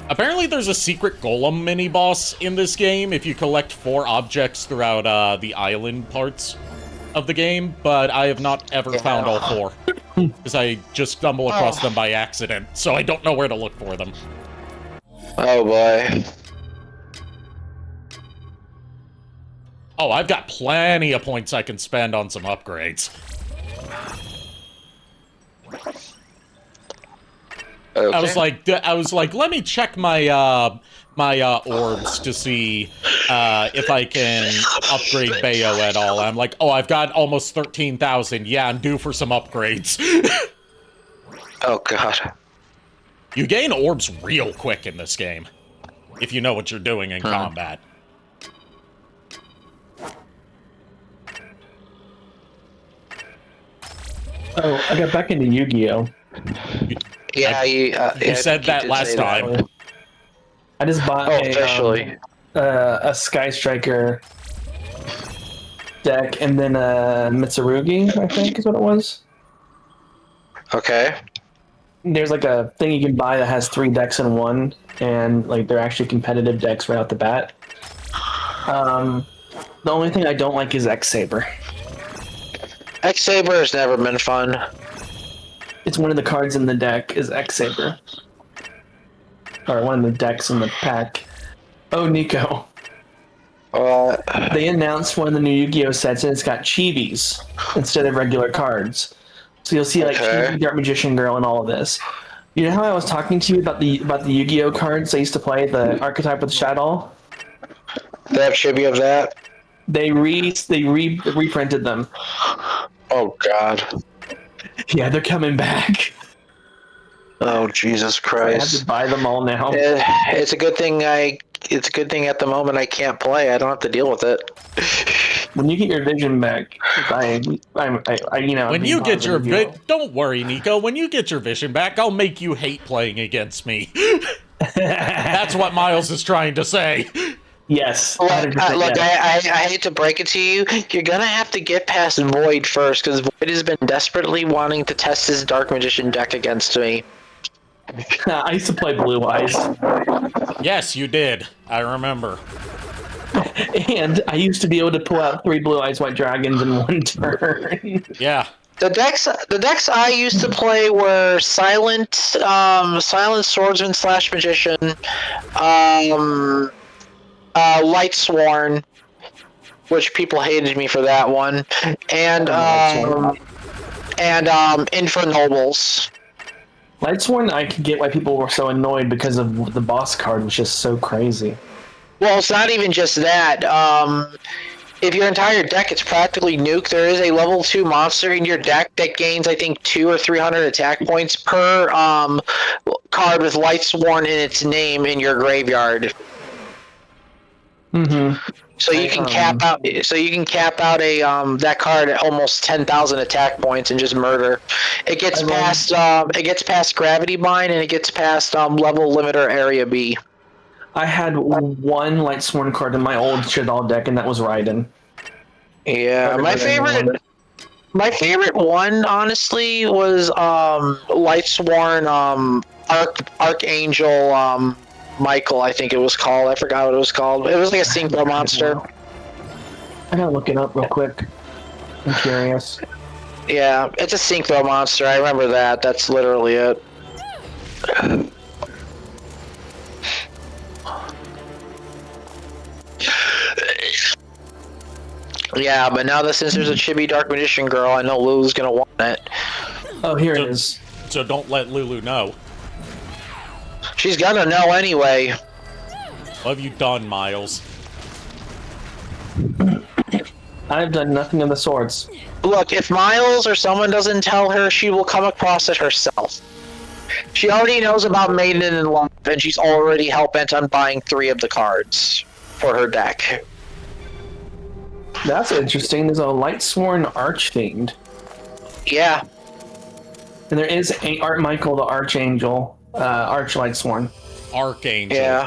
Apparently there's a secret golem mini-boss in this game if you collect 4 objects throughout the island parts of the game, but I have not ever found all 4. Because I just stumble across them by accident, so I don't know where to look for them. Oh boy. Oh, I've got plenty of points I can spend on some upgrades. Okay. I was like, let me check my my orbs to see if I can upgrade Bayo at all. I'm like, oh, I've got almost 13,000. Yeah, I'm due for some upgrades. Oh god. You gain orbs real quick in this game, if you know what you're doing in combat. Oh, I got back into Yu-Gi-Oh. Yeah, You said that last time. I just bought a Sky Striker deck and then a Mitsurugi, I think is what it was. Okay. There's like a thing you can buy that has 3 decks in one, and like they're actually competitive decks right out the bat. The only thing I don't like is X-Saber. X-Saber has never been fun. It's one of the cards in the deck is X-Saber. Or one of the decks in the pack. Oh, Nico. They announced one of the new Yu-Gi-Oh sets and it's got chibis instead of regular cards. So you'll see like Chibi, Dark Magician Girl, and all of this. You know how I was talking to you about the Yu-Gi-Oh cards I used to play, the archetype with the Shadow? They have chibi of that? They reprinted them. Oh god. Yeah, they're coming back. Oh Jesus I Christ! have to buy them all now. It's a good thing. It's a good thing at the moment I can't play. I don't have to deal with it. When you get your vision back, When you get your don't worry, Nico. When you get your vision back, I'll make you hate playing against me. That's what Miles is trying to say. Yes. Look, I hate to break it to you. You're gonna have to get past Void first, because Void has been desperately wanting to test his Dark Magician deck against me. I used to play Blue Eyes. Yes, you did. I remember. And I used to be able to pull out 3 Blue Eyes White Dragons in one turn. Yeah. The decks I used to play were Silent Swordsman / Magician, Lightsworn, which people hated me for that one, and Infernobles. Lightsworn, I could get why people were so annoyed because of the boss card was just so crazy. Well, it's not even just that. If your entire deck is practically nuke, there is a level 2 monster in your deck that gains, I think, 200 or 300 attack points per card with Lightsworn in its name in your graveyard. Mm-hmm. So you can cap out. So you can cap out a that card at almost 10,000 attack points and just murder. It gets past. It gets past Gravity Bind and it gets past level limiter Area B. I had one Lightsworn card in my old Shadal deck, and that was Raiden. Yeah, my favorite one, honestly, was Lightsworn Archangel Michael, I think it was called. I forgot what it was called. It was like a synchro monster. I gotta look it up real quick. I'm curious. Yeah, it's a synchro monster. I remember that. That's literally it. Yeah, but now that since there's a chibi Dark Magician Girl, I know Lulu's gonna want it. Oh, here it is. So don't let Lulu know. She's gonna know anyway. What have you done, Miles? I've done nothing of the sorts. Look, if Miles or someone doesn't tell her, she will come across it herself. She already knows about Maiden in Love, and she's already hell-bent on buying 3 of the cards for her deck. That's interesting. There's a Lightsworn Archfiend. Yeah. And there is Art Michael the Archangel, Arch Lightsworn. Archangel. Yeah.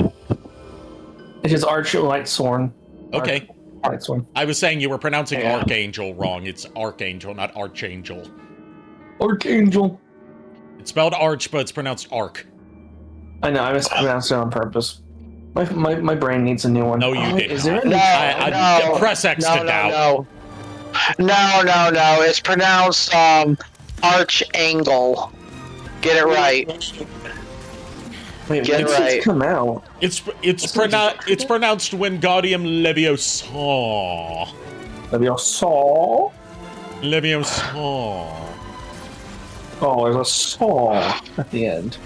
It's just Arch Lightsworn. Okay. Lightsworn. I was saying you were pronouncing Archangel wrong. It's Archangel, not Archangel. Archangel. It's spelled Arch, but it's pronounced Arc. I know, I mispronounced it on purpose. My brain needs a new one. No, you didn't. Is there a No. Press X to doubt. No. It's pronounced Archangle. Get it right. Wait, Get when it did right. this come out? It's pronounced Wingardium Leviosa. Leviosa? Leviosa. Oh, there's a saw at the end.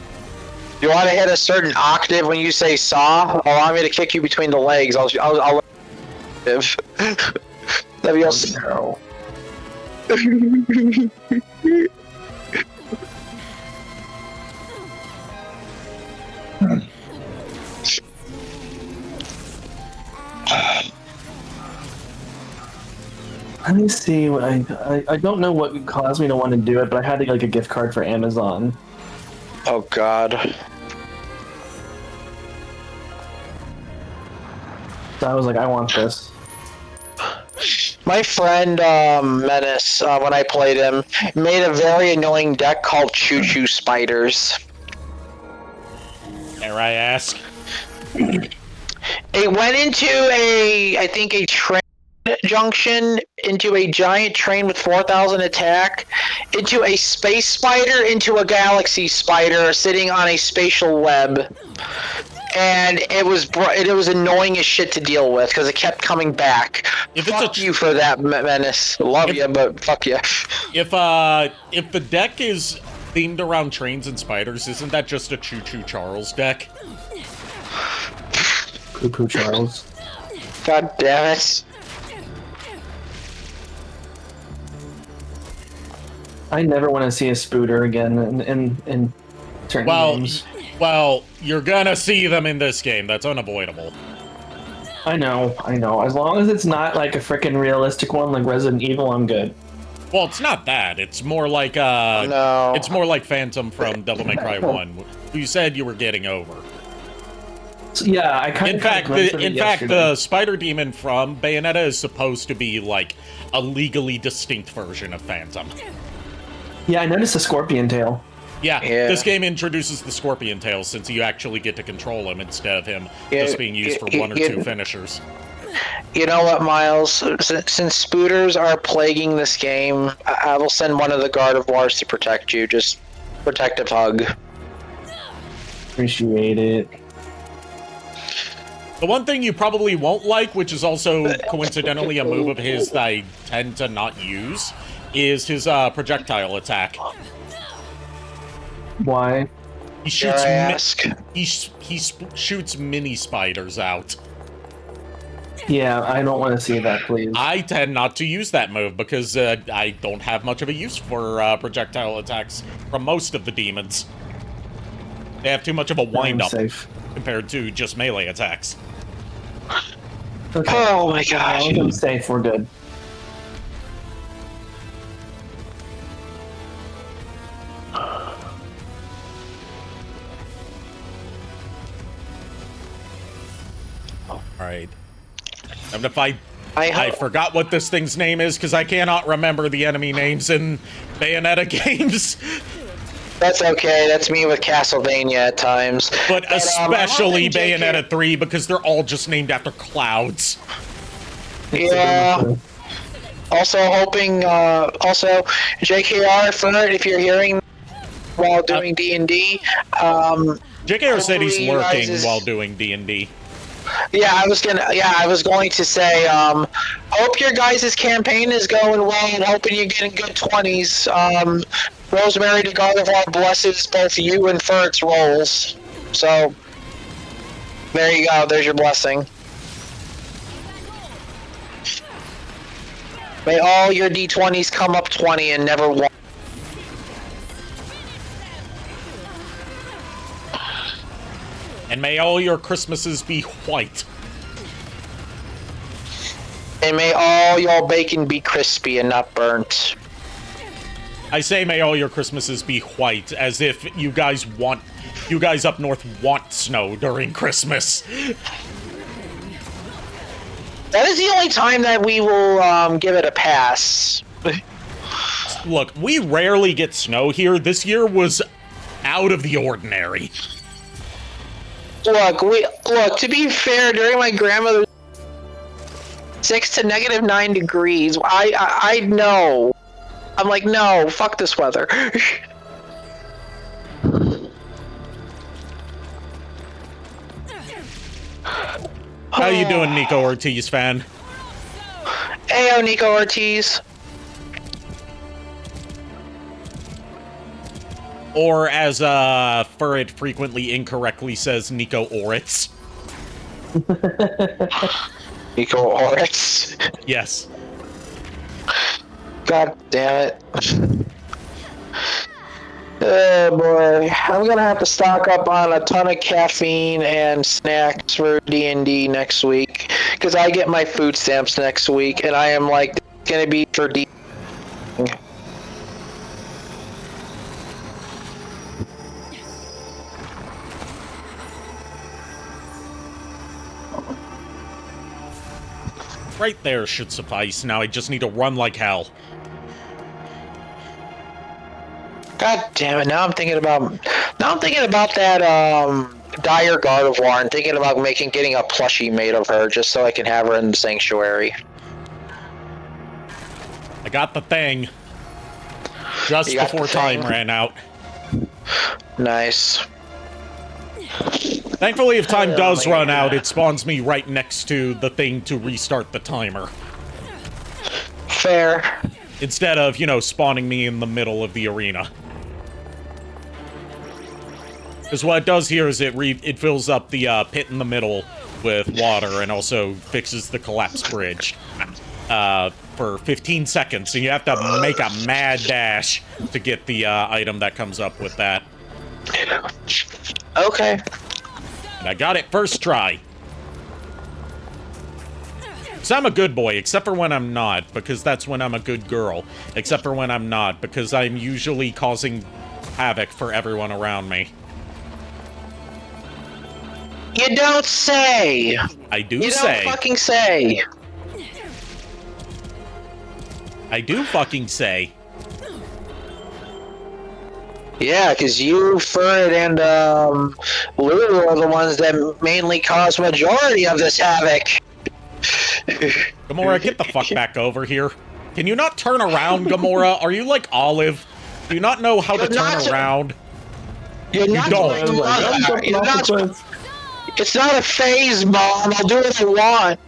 You want to hit a certain octave when you say saw? Allow me to kick you between the legs. I'll That'd be also. Let me see what I don't know what caused me to want to do it, but I had to get like a gift card for Amazon. Oh God. So I was like, I want this. My friend Menace, when I played him, made a very annoying deck called Choo Choo Spiders. Dare I ask? It went into I think a train junction, into a giant train with 4,000 attack, into a space spider, into a galaxy spider sitting on a spatial web. And it was annoying as shit to deal with because it kept coming back. Fuck you for that, Menace. Love you, but fuck you. If the deck is themed around trains and spiders, isn't that just a Choo Choo Charles deck? Poo Poo Charles. God damn it. I never want to see a Spooter again in certain games. Well, you're gonna see them in this game. That's unavoidable. I know. As long as it's not like a freaking realistic one like Resident Evil, I'm good. Well, it's not that. It's more like no. It's more like Phantom from Devil May Cry 1, who you said you were getting over. Yeah, I kind of. In fact, the Spider Demon from Bayonetta is supposed to be like a legally distinct version of Phantom. Yeah, I noticed a scorpion tail. Yeah, this game introduces the scorpion tail since you actually get to control him instead of him just being used for one or two finishers. You know what, Miles? Since Spooters are plaguing this game, I will send one of the Gardevoirs to protect you. Just protective hug. Appreciate it. The one thing you probably won't like, which is also coincidentally a move of his that I tend to not use, is his projectile attack. Why? He shoots he shoots mini spiders out. Yeah, I don't want to see that, please. I tend not to use that move because I don't have much of a use for projectile attacks from most of the demons. They have too much of a wind-up compared to just melee attacks. Okay. Oh my gosh. I'm safe, we're good. Alright. I forgot what this thing's name is because I cannot remember the enemy names in Bayonetta games. That's okay. That's me with Castlevania at times. But especially Bayonetta 3 because they're all just named after clouds. Yeah. Also hoping, also JKR for it if you're hearing while doing D&D. JKR said he's lurking while doing D&D. Yeah, I was going to say, hope your guys' campaign is going well and hoping you're getting good 20s. Rosemary to Gardevoir blesses both you and Fert's rolls. So, there you go, there's your blessing. May all your D20s come up 20 and never 1. And may all your Christmases be white. And may all your bacon be crispy and not burnt. I say may all your Christmases be white, as if you guys up north want snow during Christmas. That is the only time that we will give it a pass. Look, we rarely get snow here. This year was out of the ordinary. Look, to be fair, during my grandmother's 6 to -9 degrees, I know. I'm like, no, fuck this weather. How you doing, Nico Ortiz fan? Heyo, Nico Ortiz. Or as Furret frequently incorrectly says, Nico Oritz. Nico Oritz. Yes. God damn it. Oh boy, I'm gonna have to stock up on a ton of caffeine and snacks for D&D next week, because I get my food stamps next week, and I am like, gonna be for D. Right there should suffice. Now I just need to run like hell. God damn it! Now I'm thinking about that dire Gardevoir and thinking about getting a plushie made of her just so I can have her in the sanctuary. I got the thing. Just before time ran out. Nice. Thankfully, if time does run out, it spawns me right next to the thing to restart the timer. Fair. Instead of, you know, spawning me in the middle of the arena. Because what it does here is it fills up the pit in the middle with water and also fixes the collapsed bridge for 15 seconds. And you have to make a mad dash to get the item that comes up with that. Okay. And I got it first try. So I'm a good boy, except for when I'm not, because that's when I'm a good girl. Except for when I'm not, because I'm usually causing havoc for everyone around me. You don't say! I do You say. don't fucking say! I do fucking say. Yeah, because you, Furret, and Lulu are the ones that mainly cause majority of this havoc. Gamora, get the fuck back over here. Can you not turn around, Gamora? Are you like Olive? Do you not know how to turn around? You're not don't. It's not a phase bomb. I'll do what I want.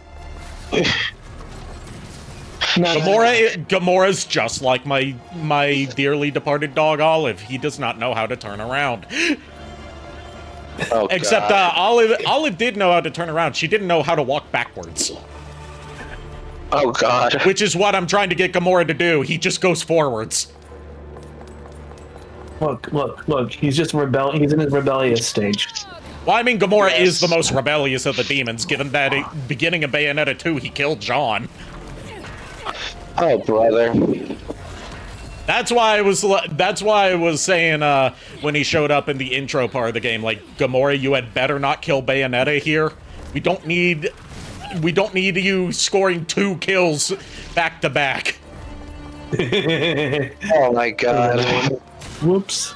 Gamora's just like my dearly departed dog Olive. He does not know how to turn around. Oh, Except Olive did know how to turn around. She didn't know how to walk backwards. Oh god. Which is what I'm trying to get Gamora to do. He just goes forwards. Look. He's just He's in his rebellious stage. Well, I mean, Gamora is the most rebellious of the demons, given that at the beginning of Bayonetta 2, he killed John. Oh, brother. That's why I was saying when he showed up in the intro part of the game, like, Gamora, you had better not kill Bayonetta here. We don't need you scoring 2 kills back to back. Oh my god. Whoops.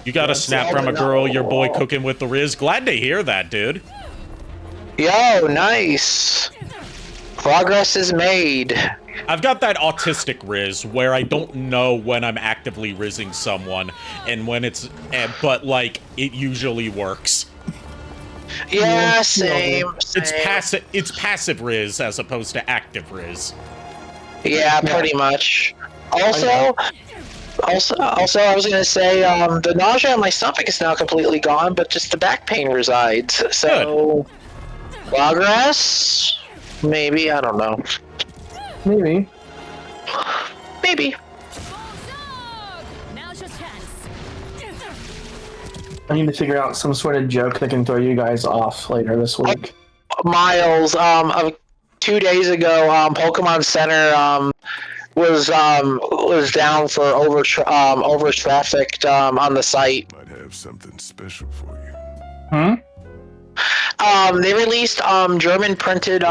You got a snap from a girl, your boy cooking with the Riz. Glad to hear that, dude. Yo, nice. Progress is made. I've got that autistic Riz where I don't know when I'm actively rizzing someone and when it's, but like it usually works. Yeah, same. It's passive Riz as opposed to active Riz. Yeah, pretty much. Also, I was gonna say, the nausea in my stomach is now completely gone, but just the back pain resides. So, progress? Maybe, I don't know. Maybe. Now's your chance. I need to figure out some sort of joke that can throw you guys off later this week. Miles, 2 days ago, Pokemon Center, was down for over trafficked on the site. Might have something special for you. They released German printed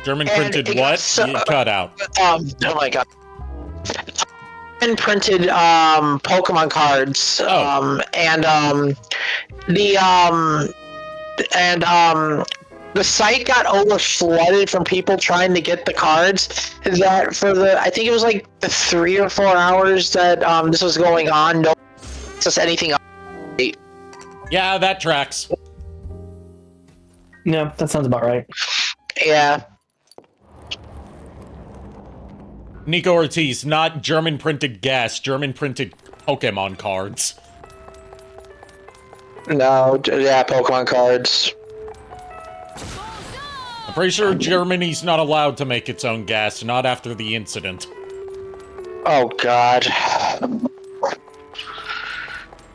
German printed what? You cut out. oh my god. German printed Pokemon cards. The site got over flooded from people trying to get the cards. That for I think it was like the 3 or 4 hours that this was going on, no access anything. Yeah, that tracks. Yeah, that sounds about right. Yeah. Nico Ortiz, not German printed gas, German printed Pokemon cards. No, yeah, Pokemon cards. I'm pretty sure Germany's not allowed to make its own gas, not after the incident. Oh God.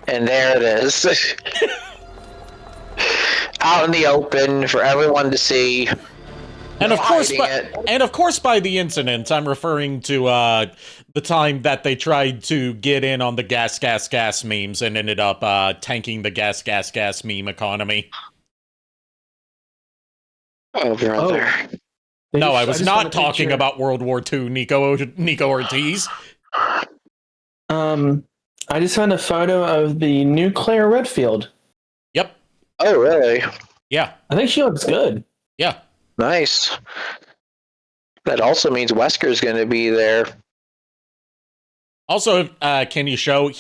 And there it is. Out in the open for everyone to see. And of course, by the incident, I'm referring to the time that they tried to get in on the gas memes and ended up tanking the gas meme economy. Oh, brother. No, I was not talking about World War II, Nico Ortiz. I just found a photo of the new Claire Redfield. Yep. Oh, really? Yeah. I think she looks good. Yeah. Nice. That also means Wesker's going to be there. Also, can you show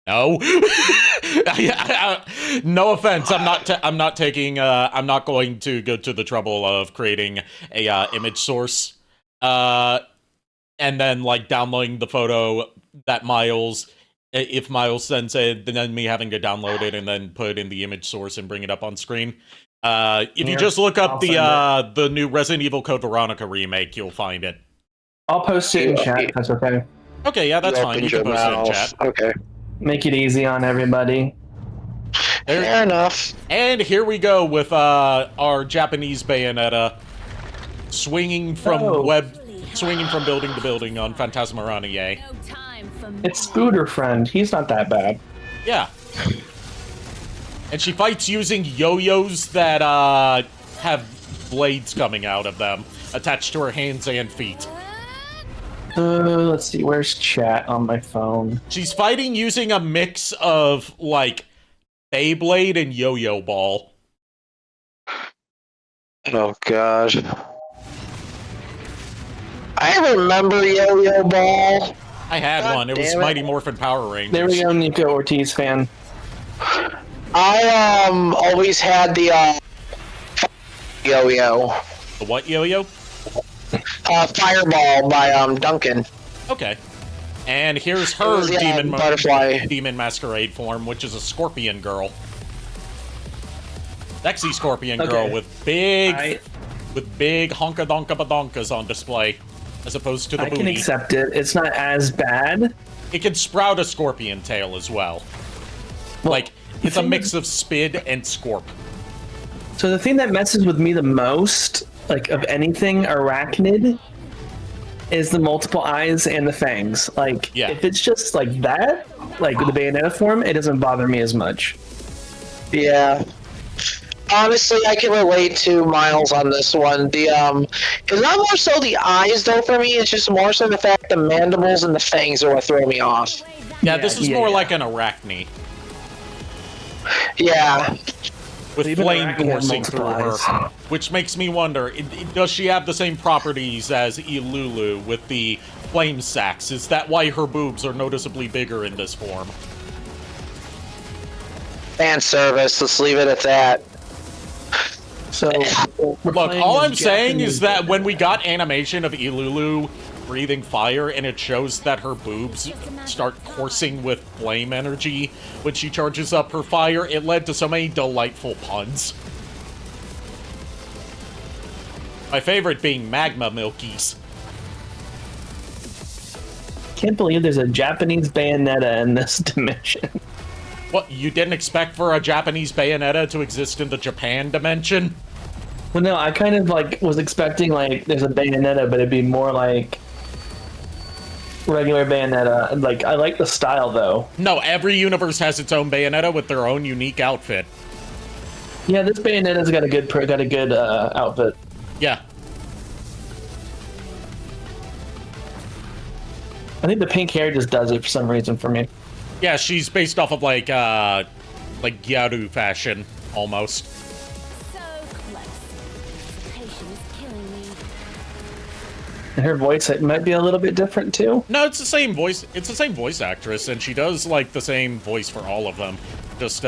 No. No offense. I'm not taking. I'm not going to go to the trouble of creating a image source. And then like downloading the photo that Miles. If Miles sends it, then me having to download it and then put it in the image source and bring it up on screen. If you just look up the new Resident Evil Code Veronica remake, you'll find it. I'll post it in chat. That's okay. Okay, yeah, that's fine. You can post it in chat. Okay. Make it easy on everybody. Fair enough. And here we go with our Japanese Bayonetta swinging from building to building on Phantasmarania. It's Scooter Friend. He's not that bad. Yeah. And she fights using yo-yos that have blades coming out of them, attached to her hands and feet. Let's see, where's chat on my phone? She's fighting using a mix of, like, Beyblade and yo-yo ball. Oh, God. I remember Yo-Yo Ball. I had one. It was Mighty Morphin Power Rangers. There we go, Nico Ortiz fan. I always had the yo-yo. The what yo-yo? Fireball by Duncan. Okay. And here's her demon masquerade form, which is a scorpion girl. Sexy scorpion girl with big honka-donka-badonkas on display, as opposed to the booty. I can accept it. It's not as bad. It can sprout a scorpion tail as well. Like, it's a mix of Spid and Scorp. So the thing that messes with me the most, like, of anything arachnid, is the multiple eyes and the fangs. Like, if it's just like that, like the Bayonetta form, it doesn't bother me as much. Yeah. Honestly, I can relate to Miles on this one. It's not more so the eyes, though, for me. It's just more so the fact the mandibles and the fangs are what throw me off. Yeah, this is more like an arachne. Yeah. With flame coursing through her. Which makes me wonder, does she have the same properties as Ilulu with the flame sacs? Is that why her boobs are noticeably bigger in this form? Fan service, let's leave it at that. So, look, all I'm saying is that when we got animation of Ilulu breathing fire and it shows that her boobs start coursing with flame energy when she charges up her fire, it led to so many delightful puns. My favorite being Magma Milkies. Can't believe there's a Japanese Bayonetta in this dimension. What, you didn't expect for a Japanese Bayonetta to exist in the Japan dimension? Well, no, I kind of, like, was expecting, like, there's a Bayonetta, but it'd be more like regular Bayonetta. Like, I like the style, though. No, every universe has its own Bayonetta with their own unique outfit. Yeah, this Bayonetta's got a good outfit. Yeah. I think the pink hair just does it for some reason for me. Yeah, she's based off of like Gyaru fashion, almost. So close. Anticipation is killing me. And her voice, it might be a little bit different too. No, it's the same voice. It's the same voice actress, and she does like the same voice for all of them. Just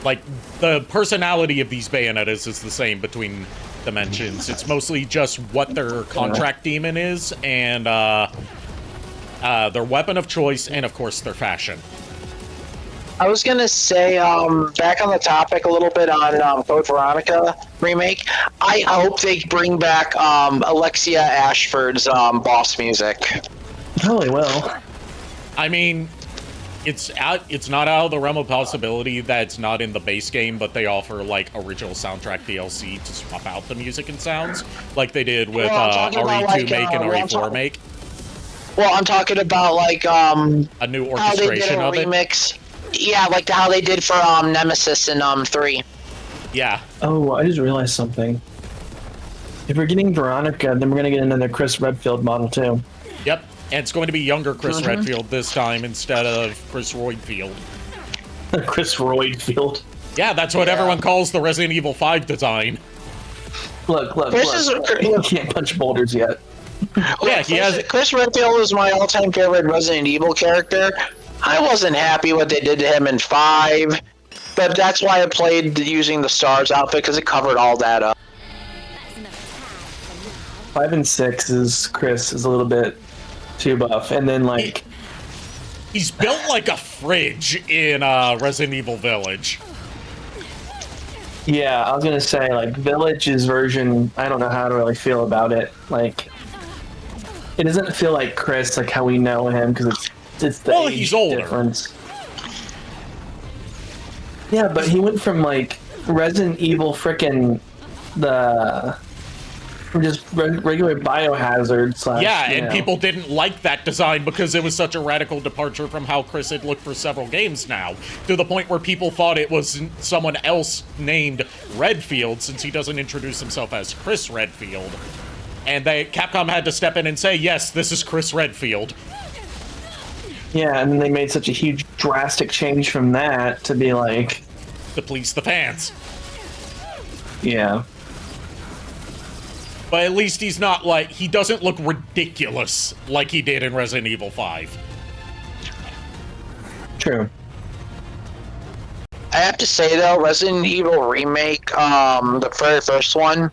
like the personality of these Bayonettas is the same between dimensions. It's mostly just what their contract demon is, and their weapon of choice, and of course their fashion. I was gonna say, back on the topic a little bit on Code Veronica remake. I hope they bring back Alexia Ashford's boss music. Probably will. I mean, it's not out of the realm of possibility that it's not in the base game, but they offer like original soundtrack DLC to swap out the music and sounds, like they did with RE2 make and RE4 make. Well, I'm talking about like a new orchestration how they did a of remix. Yeah, like how they did for Nemesis in 3. Yeah. Oh, I just realized something. If we're getting Veronica, then we're gonna get another Chris Redfield model too. Yep. And it's going to be younger Chris Redfield this time instead of Chris Roydfield. Chris Roydfield. Yeah, that's what everyone calls the Resident Evil 5 design. Look. He can't punch boulders yet. Yeah, he has. Chris Redfield is my all-time favorite Resident Evil character. I wasn't happy what they did to him in 5, but that's why I played using the STARS outfit, because it covered all that up. 5 and 6 is Chris is a little bit too buff, and then like He's built like a fridge in Resident Evil Village. yeah, I was gonna say like Village's version. I don't know how to really feel about it. Like it doesn't feel like Chris, like how we know him, because it's the age he's older. difference. Yeah, but he went from like Resident Evil frickin' from just regular Biohazard slash. Yeah, and people didn't like that design because it was such a radical departure from how Chris had looked for several games now, to the point where people thought it was someone else named Redfield, since he doesn't introduce himself as Chris Redfield. And Capcom had to step in and say, yes, this is Chris Redfield. Yeah, and then they made such a huge drastic change from that to be like... to please the fans. Yeah. But at least he's not like... he doesn't look ridiculous like he did in Resident Evil 5. True. I have to say, though, Resident Evil Remake, the very first one,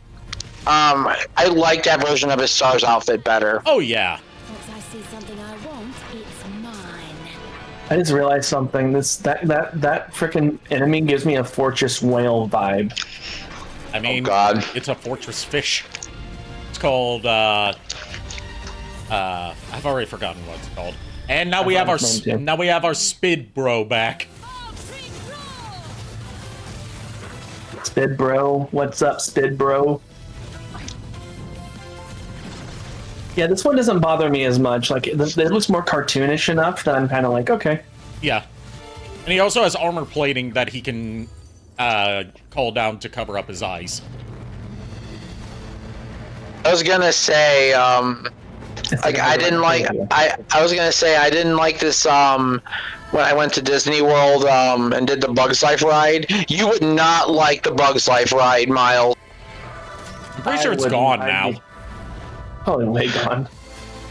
I like that version of his STARS outfit better. Oh, yeah. Once I see something I want, it's mine. I just realized something. That frickin' enemy gives me a Fortress Whale vibe. I mean, God. It's a fortress fish. It's called, I've already forgotten what it's called. And now we have our Spid Bro back. Spid Bro, what's up, Spid Bro? Yeah, this one doesn't bother me as much. Like, it looks more cartoonish enough that I'm kind of like, okay. Yeah. And he also has armor plating that he can call down to cover up his eyes. I was gonna say, like, I was gonna say I didn't like this, when I went to Disney World, and did the Bugs Life ride. You would not like the Bugs Life ride, Miles. I'm pretty sure it's gone now. Probably way gone.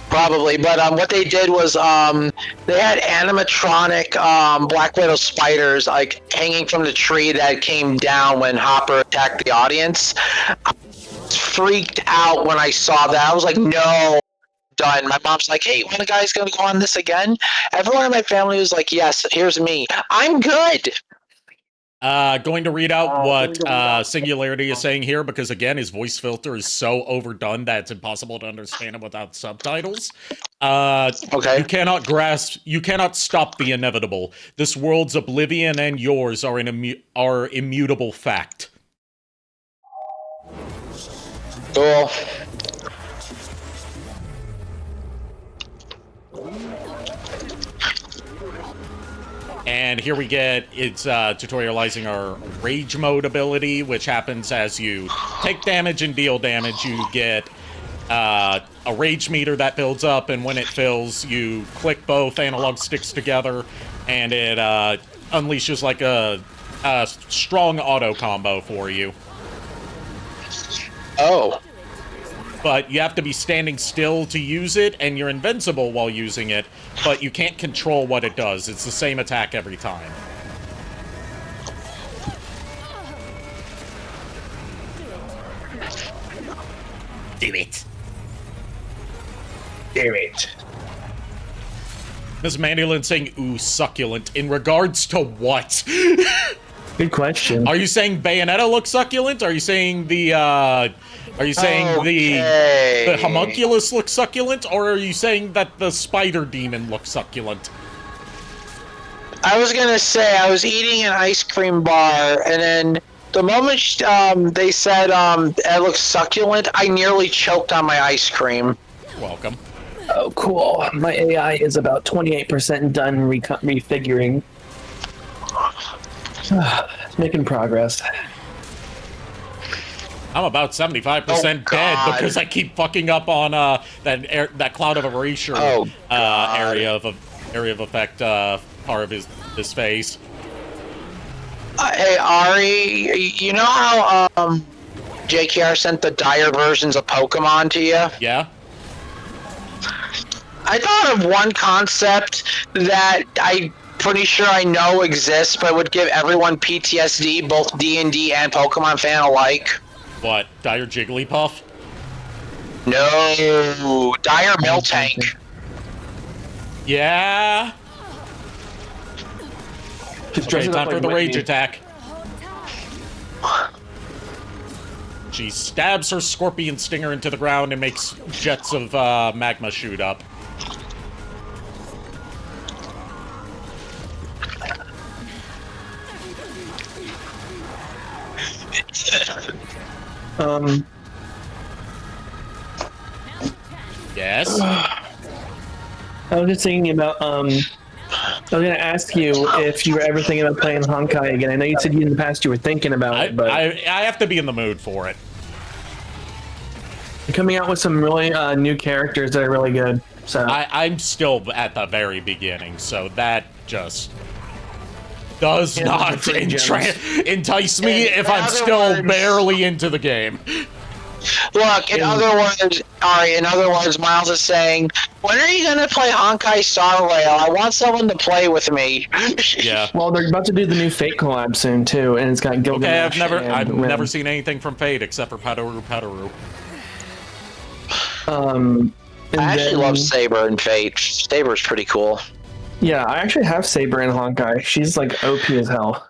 Probably, but what they did was they had animatronic Black Widow spiders like hanging from the tree that came down when Hopper attacked the audience. I was freaked out when I saw that. I was like, no, done. My mom's like, hey, when the guy's gonna go on this again? Everyone in my family was like, yes, here's me. I'm good. Going to read out what Singularity is saying here, because again, his voice filter is so overdone that it's impossible to understand him without subtitles. Okay. You cannot stop the inevitable. This world's oblivion and yours are immutable fact. Cool. And here we get, it's tutorializing our Rage Mode ability, which happens as you take damage and deal damage. You get a Rage meter that builds up, and when it fills, you click both analog sticks together, and it unleashes like a strong auto combo for you. Oh. But you have to be standing still to use it, and you're invincible while using it, but you can't control what it does. It's the same attack every time. Do it. Damn it. Miss Mandolin saying, ooh, succulent. In regards to what? Good question. Are you saying Bayonetta looks succulent? Are you saying the, the homunculus looks succulent? Or are you saying that the spider demon looks succulent? I was gonna say, I was eating an ice cream bar, and then the moment they said it looks succulent, I nearly choked on my ice cream. You're welcome. Oh, cool. My AI is about 28% done refiguring. It's making progress. I'm about 75% dead because I keep fucking up on that cloud of erasure area of effect part of his face. Hey Ari, you know how JKR sent the dire versions of Pokemon to you? Yeah. I thought of one concept that I'm pretty sure I know exists, but would give everyone PTSD, both D&D and Pokemon fan alike. What? Dire Jigglypuff? No, Dire Miltank. Yeah. Okay, time for the rage attack. She stabs her scorpion stinger into the ground and makes jets of magma shoot up. Yes? I was just thinking about, I was gonna ask you if you were ever thinking about playing Honkai again. I know you said in the past you were thinking about it, but I have to be in the mood for it. you're coming out with some really new characters that are really good. So I'm still at the very beginning, so that just does not entice me if I'm still barely into the game. Look, in other words, Miles is saying, when are you going to play Honkai Star Rail? I want someone to play with me. Yeah. Well, they're about to do the new Fate collab soon too, and it's got Gilgamesh. Okay, I've never seen anything from Fate except for Padaru. I actually love Saber and Fate. Saber's pretty cool. Yeah, I actually have Saber in Honkai. She's like OP as hell.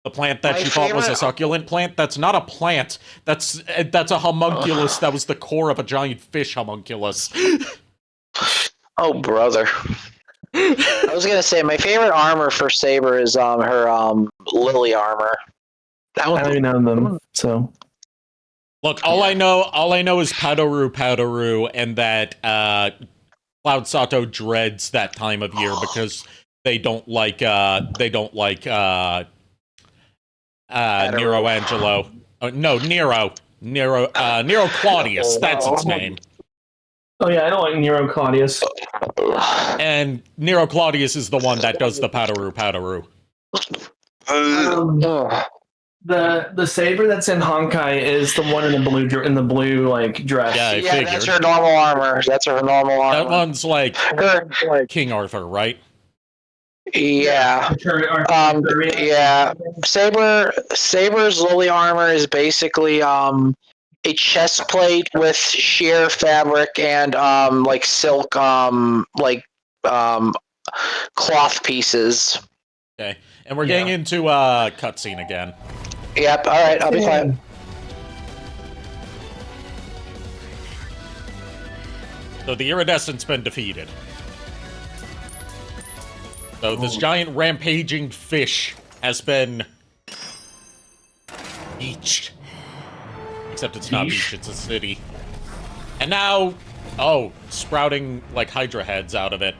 The plant that you thought was a succulent plant? That's not a plant. That's a homunculus that was the core of a giant fish homunculus. Oh, brother. I was gonna say, my favorite armor for Saber is her Lily armor. I don't even know them, so... Look, all I know is Padaru, and that Cloud Sato dreads that time of year because they don't like Nero Angelo. Nero Claudius. That's its name. Oh yeah, I don't like Nero Claudius. And Nero Claudius is the one that does the Padaru. The Saber that's in Honkai is the one in the blue like dress. Yeah, I figured. That's her normal armor. That one's like King Arthur, right? Yeah. Yeah. Saber's Lily armor is basically a chest plate with sheer fabric and like silk cloth pieces. Okay. And we're getting into cutscene again. Yep, alright, I'll be quiet. So the Iridescent's been defeated. So this giant rampaging fish has been beached. Except it's not beach, it's a city. And now, sprouting like Hydra heads out of it.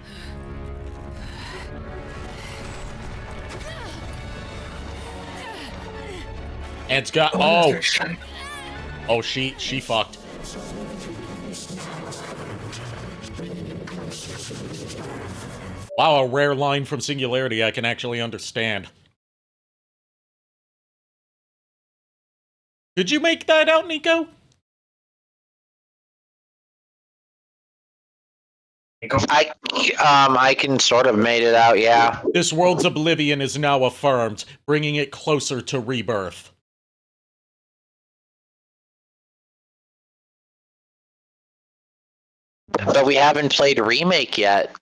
And it's got she fucked. Wow, a rare line from Singularity I can actually understand. Could you make that out, Nico? I can sort of made it out, yeah. This world's oblivion is now affirmed, bringing it closer to rebirth. But we haven't played Remake yet.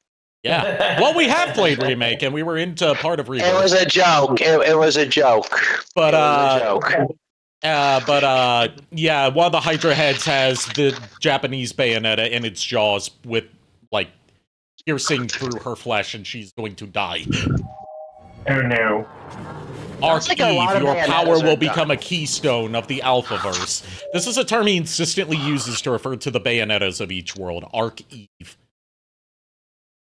Yeah. Well, we have played Remake, and we were into part of Remake. It was a joke. It was a joke. But, it was a joke. Yeah, one of the Hydra heads has the Japanese Bayonetta in its jaws with, like, piercing through her flesh, and she's going to die. Oh no. Arc like a lot Eve, of your Bayonettas power are will become done. a keystone of the Alphaverse. This is a term he insistently uses to refer to the Bayonettas of each world. Arc Eve.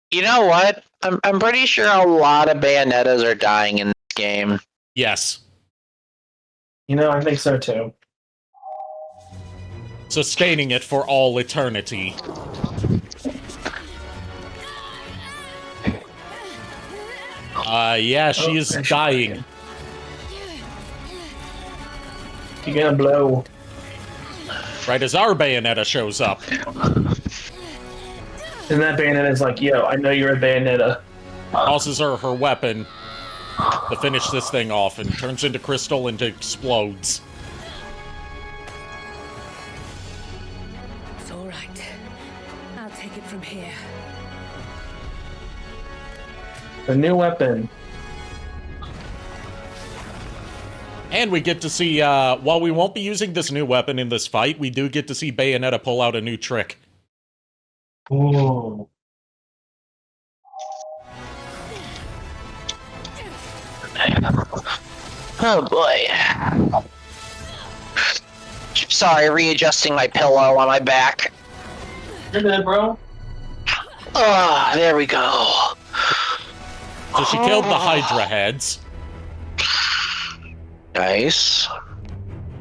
You know what? I'm pretty sure a lot of Bayonettas are dying in this game. Yes. You know, I think so too. Sustaining it for all eternity. Yeah, she is dying. You're gonna blow. Right as our Bayonetta shows up. And that Bayonetta is like, yo, I know you're a Bayonetta. Tosses her weapon to finish this thing off and turns into crystal and explodes. It's all right. I'll take it from here. The new weapon. And we get to see, while we won't be using this new weapon in this fight, we do get to see Bayonetta pull out a new trick. Ooh. Oh boy. Sorry, readjusting my pillow on my back. You're good, bro. Ah, there we go. So she killed the Hydra heads. Nice.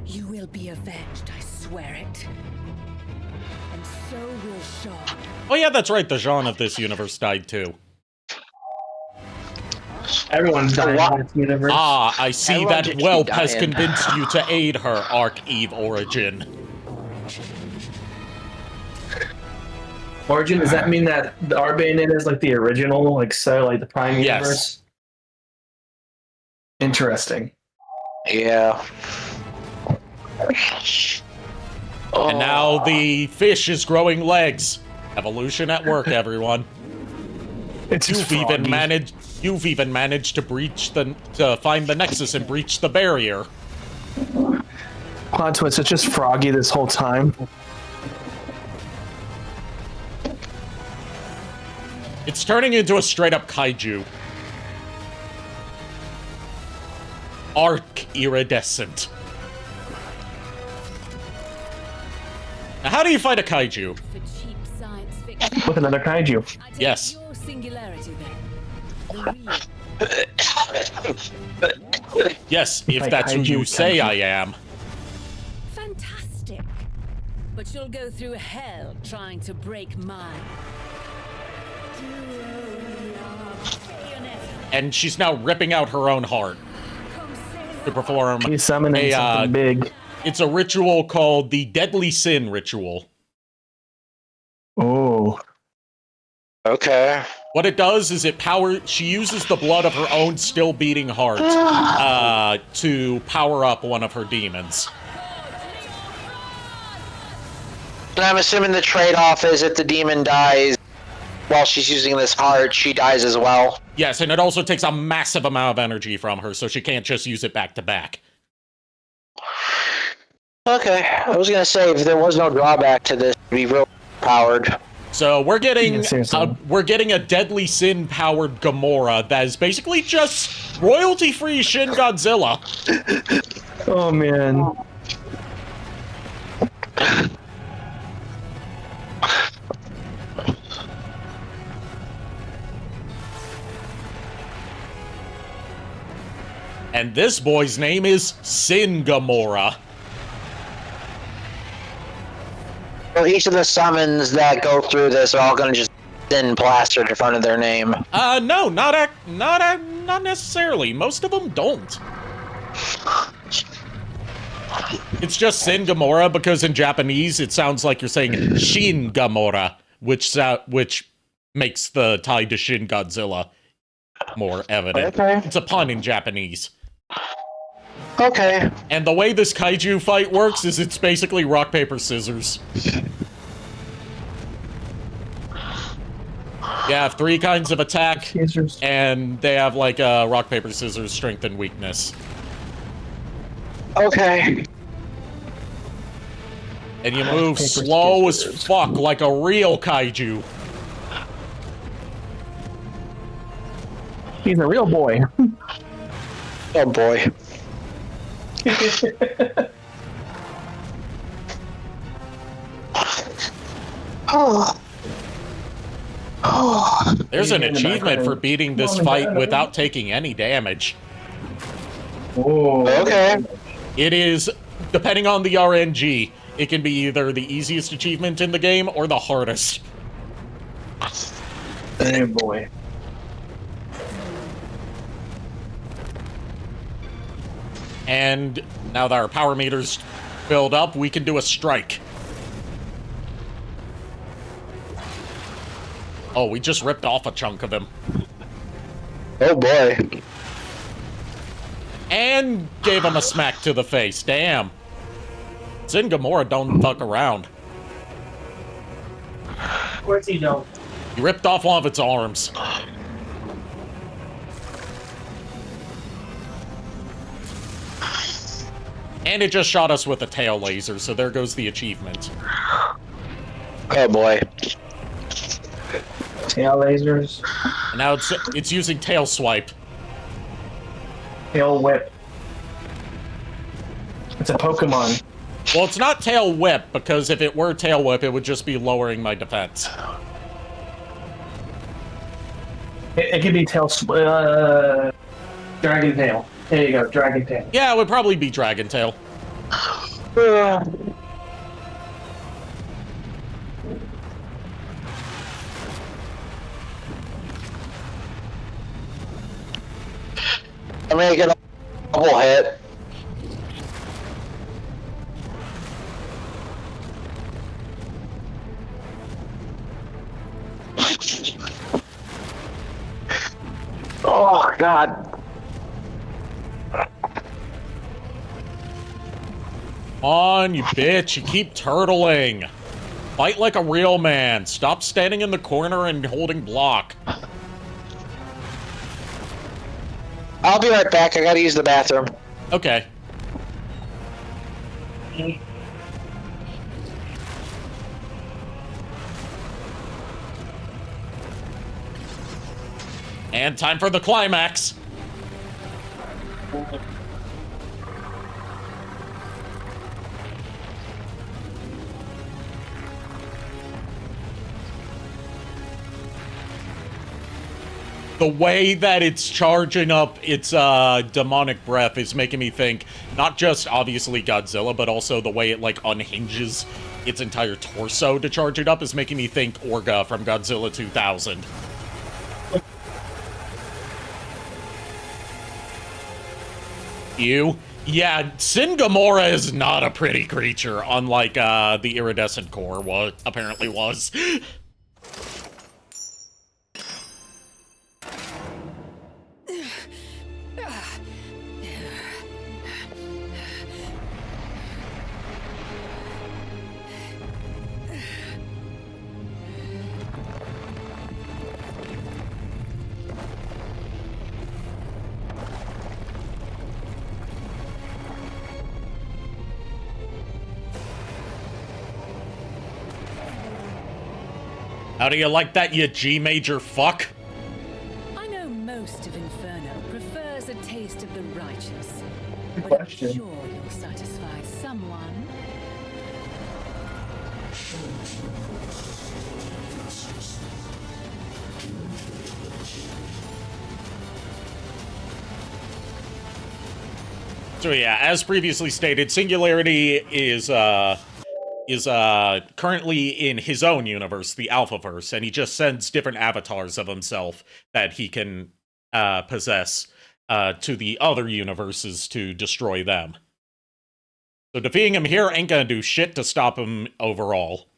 You will be avenged, I swear it. And so will Sean. Oh yeah, that's right, the Jean of this universe died too. Everyone's dying in this universe. Ah, I see Everyone that just Whelp keep has dying. convinced you to aid her Arc Eve origin. Origin, does that mean that the our Bayonetta is like the original, like so, like the Prime Yes. universe? Interesting. Yeah. And now the fish is growing legs. Evolution at work, everyone. It's You've even managed to to find the Nexus and breach the barrier. Plot twist, it's just Froggy this whole time. It's turning into a straight-up kaiju. Arc iridescent. Now, how do you fight a kaiju? For cheap science fiction. With another kaiju. I take Yes. Your singularity then. The real. Yes, if Like that's who kaiju you say kaiju. I am. Fantastic. But you'll go through hell trying to break mine. And she's now ripping out her own heart to perform He's summoning something big. It's a ritual called the Deadly Sin Ritual. Oh. Okay. What it does is she uses the blood of her own still beating heart to power up one of her demons. And I'm assuming the trade-off is if the demon dies while she's using this heart, she dies as well. Yes, and it also takes a massive amount of energy from her, so she can't just use it back to back. Okay. I was gonna say, if there was no drawback to this, it'd be real powered. So we're getting Yeah, seriously. a Deadly Sin powered Gamora that is basically just royalty free Shin Godzilla. Oh man. And this boy's name is Sin Gamora. So each of the summons that go through this are all gonna just sin plastered in front of their name. No, not necessarily. Most of them don't. It's just Sin Gamora because in Japanese it sounds like you're saying Shin Gamora, which makes the tie to Shin Godzilla more evident. Okay. It's a pun in Japanese. Okay. And the way this kaiju fight works is it's basically rock, paper, scissors. You have 3 kinds of attack, Scissors. and they have like rock, paper, scissors, strength, and weakness. Okay. And you move paper, slow as scissors. fuck, like a real kaiju. He's a real boy. Oh boy. Oh. Oh. There's an in the achievement background. for beating this Mom and fight Dad. without taking any damage. Oh. Okay. It is, depending on the RNG, it can be either the easiest achievement in the game or the hardest. Hey boy. And now that our power meter's filled up, we can do a strike. Oh, we just ripped off a chunk of him. Oh boy. And gave him a smack to the face. Damn. Sin Gamora don't fuck around. Of course you don't. He ripped off one of its arms. And it just shot us with a tail laser, so there goes the achievement. Oh boy. Tail lasers. And now it's using tail swipe. Tail whip. It's a Pokemon. Well, it's not tail whip, because if it were tail whip, it would just be lowering my defense. It could be Dragon Tail. There you go, Dragon Tail. Yeah, it would probably be Dragon Tail. I'm gonna get a double hit. Oh god. Come on, you bitch. You keep turtling. Fight like a real man. Stop standing in the corner and holding block. I'll be right back. I gotta use the bathroom. Okay. And time for the climax. The way that it's charging up its demonic breath is making me think not just obviously Godzilla, but also the way it like unhinges its entire torso to charge it up is making me think Orga from Godzilla 2000. You? Yeah, Sin Gamora is not a pretty creature, unlike the iridescent core apparently was. How do you like that, you G major fuck? I know most of Inferno prefers a taste of the righteous. Good But I'm question. sure you'll satisfy someone. So yeah, as previously stated, Singularity is currently in his own universe, the Alphaverse, and he just sends different avatars of himself that he can possess to the other universes to destroy them. So defeating him here ain't gonna do shit to stop him overall.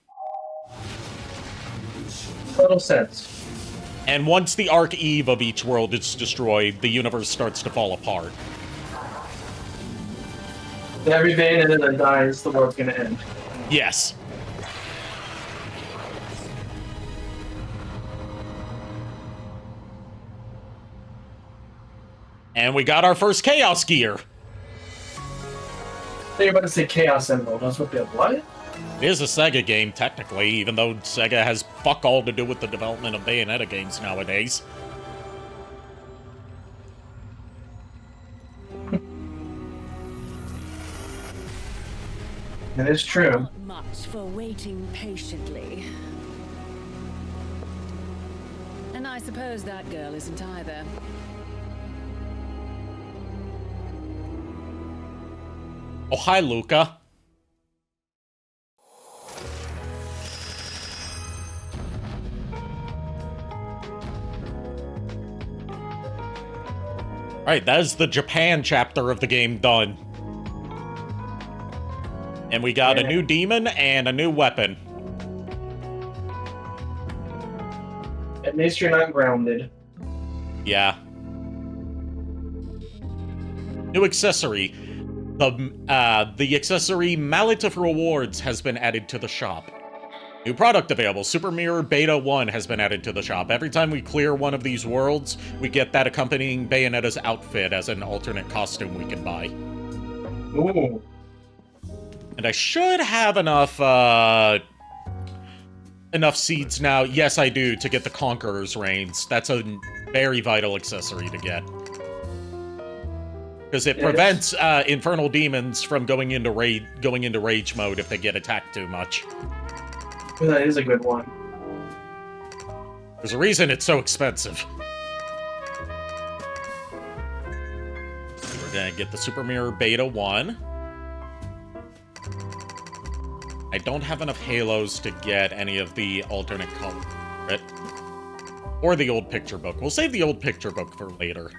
Total sense. And once the Arc Eve of each world is destroyed, the universe starts to fall apart. Every Bayonetta that dies, the world's gonna end. Yes. And we got our first Chaos gear. You're about to say Chaos Emerald. That's what the what? It is a Sega game, technically, even though Sega has fuck all to do with the development of Bayonetta games nowadays. That is true. Not much for waiting patiently. And I suppose that girl isn't either. Oh, hi, Luca. Alright, that is the Japan chapter of the game done. And we got a new demon and a new weapon. At least you're not grounded. Yeah. New accessory. The accessory Mallet of Rewards has been added to the shop. New product available. Super Mirror Beta 1 has been added to the shop. Every time we clear one of these worlds, we get that accompanying Bayonetta's outfit as an alternate costume we can buy. Ooh. And I should have enough seeds now. Yes, I do, to get the Conqueror's Reins. That's a very vital accessory to get. Because it prevents infernal demons from going into rage mode if they get attacked too much. That is a good one. There's a reason it's so expensive. We're gonna get the Super Mirror Beta 1. I don't have enough halos to get any of the alternate colors for it. Or the old picture book. We'll save the old picture book for later.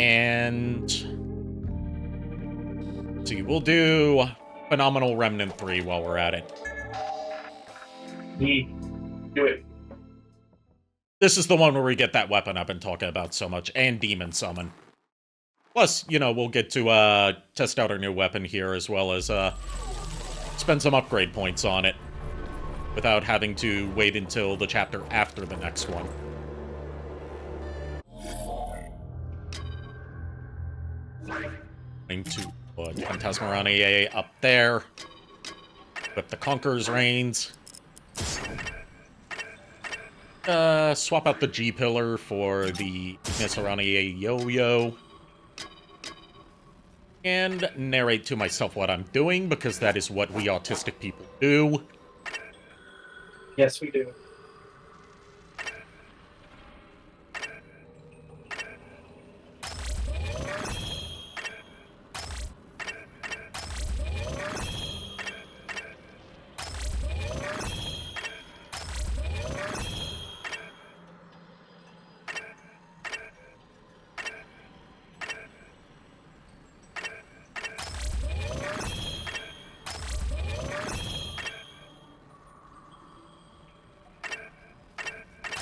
And see, we'll do Phenomenal Remnant 3 while we're at it. Do it. This is the one where we get that weapon I've been talking about so much, and Demon Summon. Plus, you know, we'll get to test out our new weapon here, as well as spend some upgrade points on it, without having to wait until the chapter after the next one. Going to put Phantasmarania up there. With the Conqueror's Reins. Swap out the G-Pillar for the Nisarania Yo-Yo. And narrate to myself what I'm doing, because that is what we autistic people do. Yes, we do.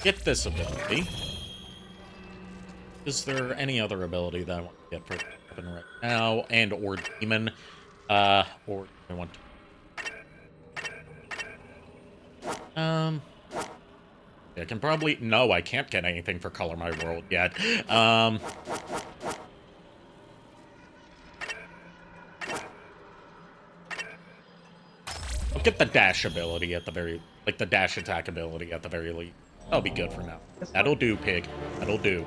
Get this ability. Is there any other ability that I want to get for weapon right now? And or demon? Or I want to... I can probably... No, I can't get anything for Color My World yet. I'll get the dash ability at the very... Like, the dash attack ability at the very least. That'll be good for now. That'll do, pig. That'll do.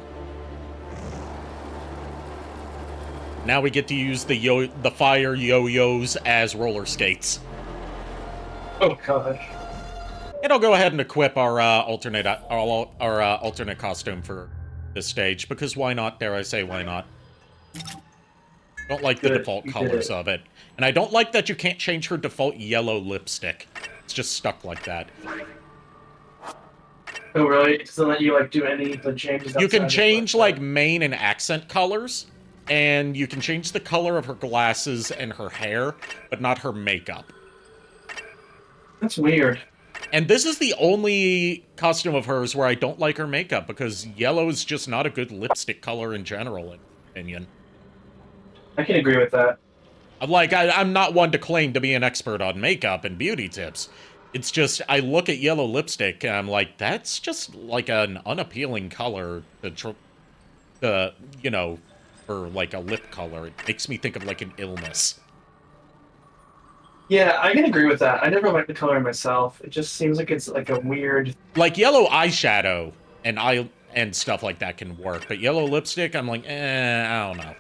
Now we get to use the fire yo-yos as roller skates. Oh gosh. And I'll go ahead and equip our alternate costume for this stage, because why not? Dare I say, why not? Don't like the default colors of it. And I don't like that you can't change her default yellow lipstick. It's just stuck like that. Oh really? It doesn't let you like do any of the changes. You can change like main and accent colors, and you can change the color of her glasses and her hair, but not her makeup. That's weird. And this is the only costume of hers where I don't like her makeup, because yellow is just not a good lipstick color in general, in my opinion. I can agree with that. I'm not one to claim to be an expert on makeup and beauty tips. It's just, I look at yellow lipstick and I'm like, that's just like an unappealing color to you know, for like a lip color. It makes me think of like an illness. Yeah, I can agree with that. I never liked the color myself. It just seems like it's like a weird... Like yellow eyeshadow and stuff like that can work, but yellow lipstick, I'm like, I don't know.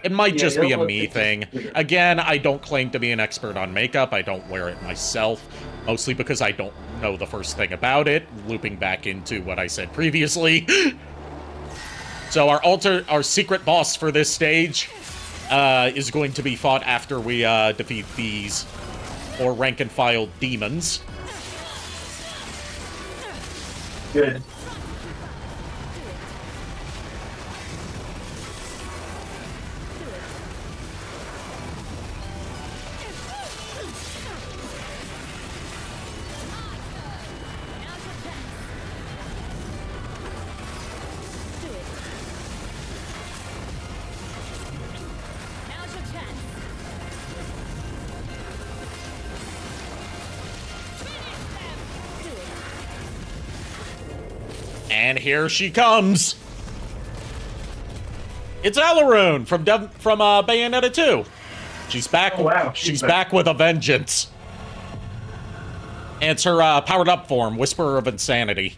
It might just be a me thing. Again, I don't claim to be an expert on makeup. I don't wear it myself, mostly because I don't know the first thing about it, looping back into what I said previously. So our secret boss for this stage is going to be fought after we defeat these 4 rank-and-file demons. Good. And here she comes. It's Alaroon from Bayonetta 2. She's back. Oh, wow. She's back with a vengeance. And it's her powered up form, Whisperer of Insanity.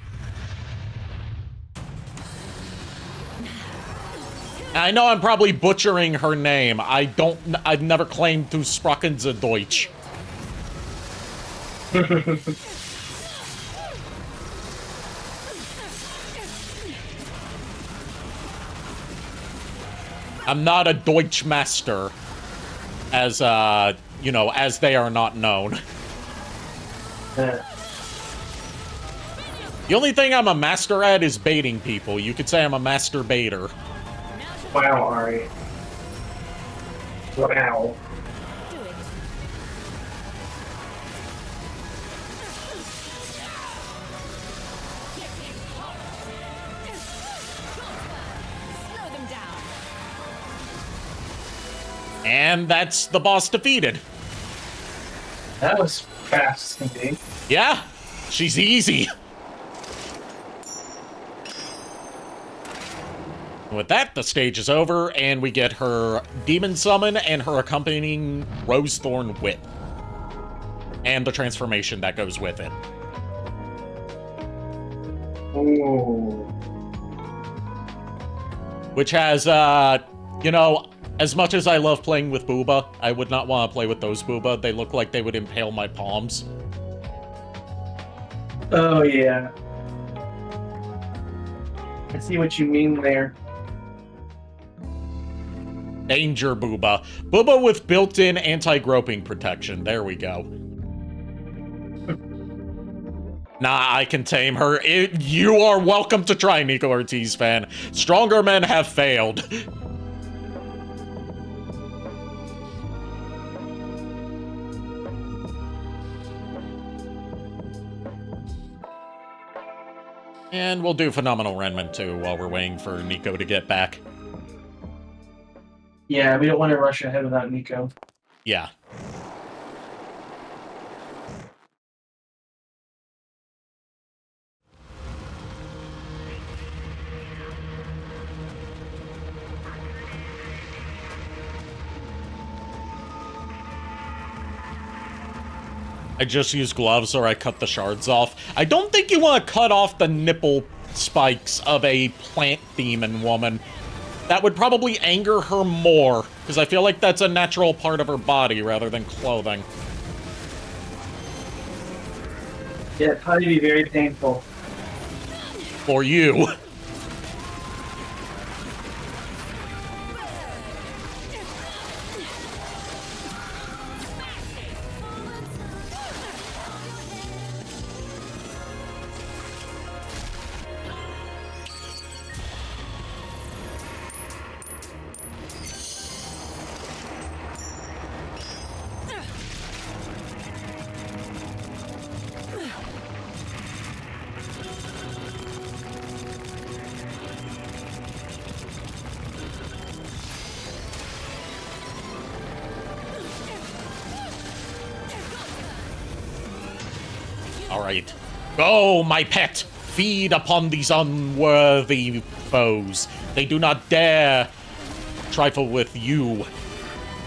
I know I'm probably butchering her name. I've never claimed to sprechen ze Deutsch. I'm not a Deutsch master, as, you know, as they are not known. The only thing I'm a master at is baiting people. You could say I'm a master baiter. Wow, Ari. Wow. And that's the boss defeated. That was fast, indeed. Yeah, she's easy. With that, the stage is over, and we get her Demon Summon and her accompanying Rosethorn Whip. And the transformation that goes with it. Ooh. Which has, you know, as much as I love playing with Booba, I would not want to play with those Booba. They look like they would impale my palms. Oh, yeah. I see what you mean there. Danger Booba. Booba with built-in anti-groping protection. There we go. Nah, I can tame her. You are welcome to try, Nico Ortiz fan. Stronger men have failed. And we'll do Phenomenal Renman too while we're waiting for Nico to get back. Yeah, we don't want to rush ahead without Nico. Yeah. I just use gloves or I cut the shards off. I don't think you want to cut off the nipple spikes of a plant demon woman. That would probably anger her more, because I feel like that's a natural part of her body rather than clothing. Yeah, it'd probably be very painful. For you. Alright. Go, my pet! Feed upon these unworthy foes. They do not dare trifle with you.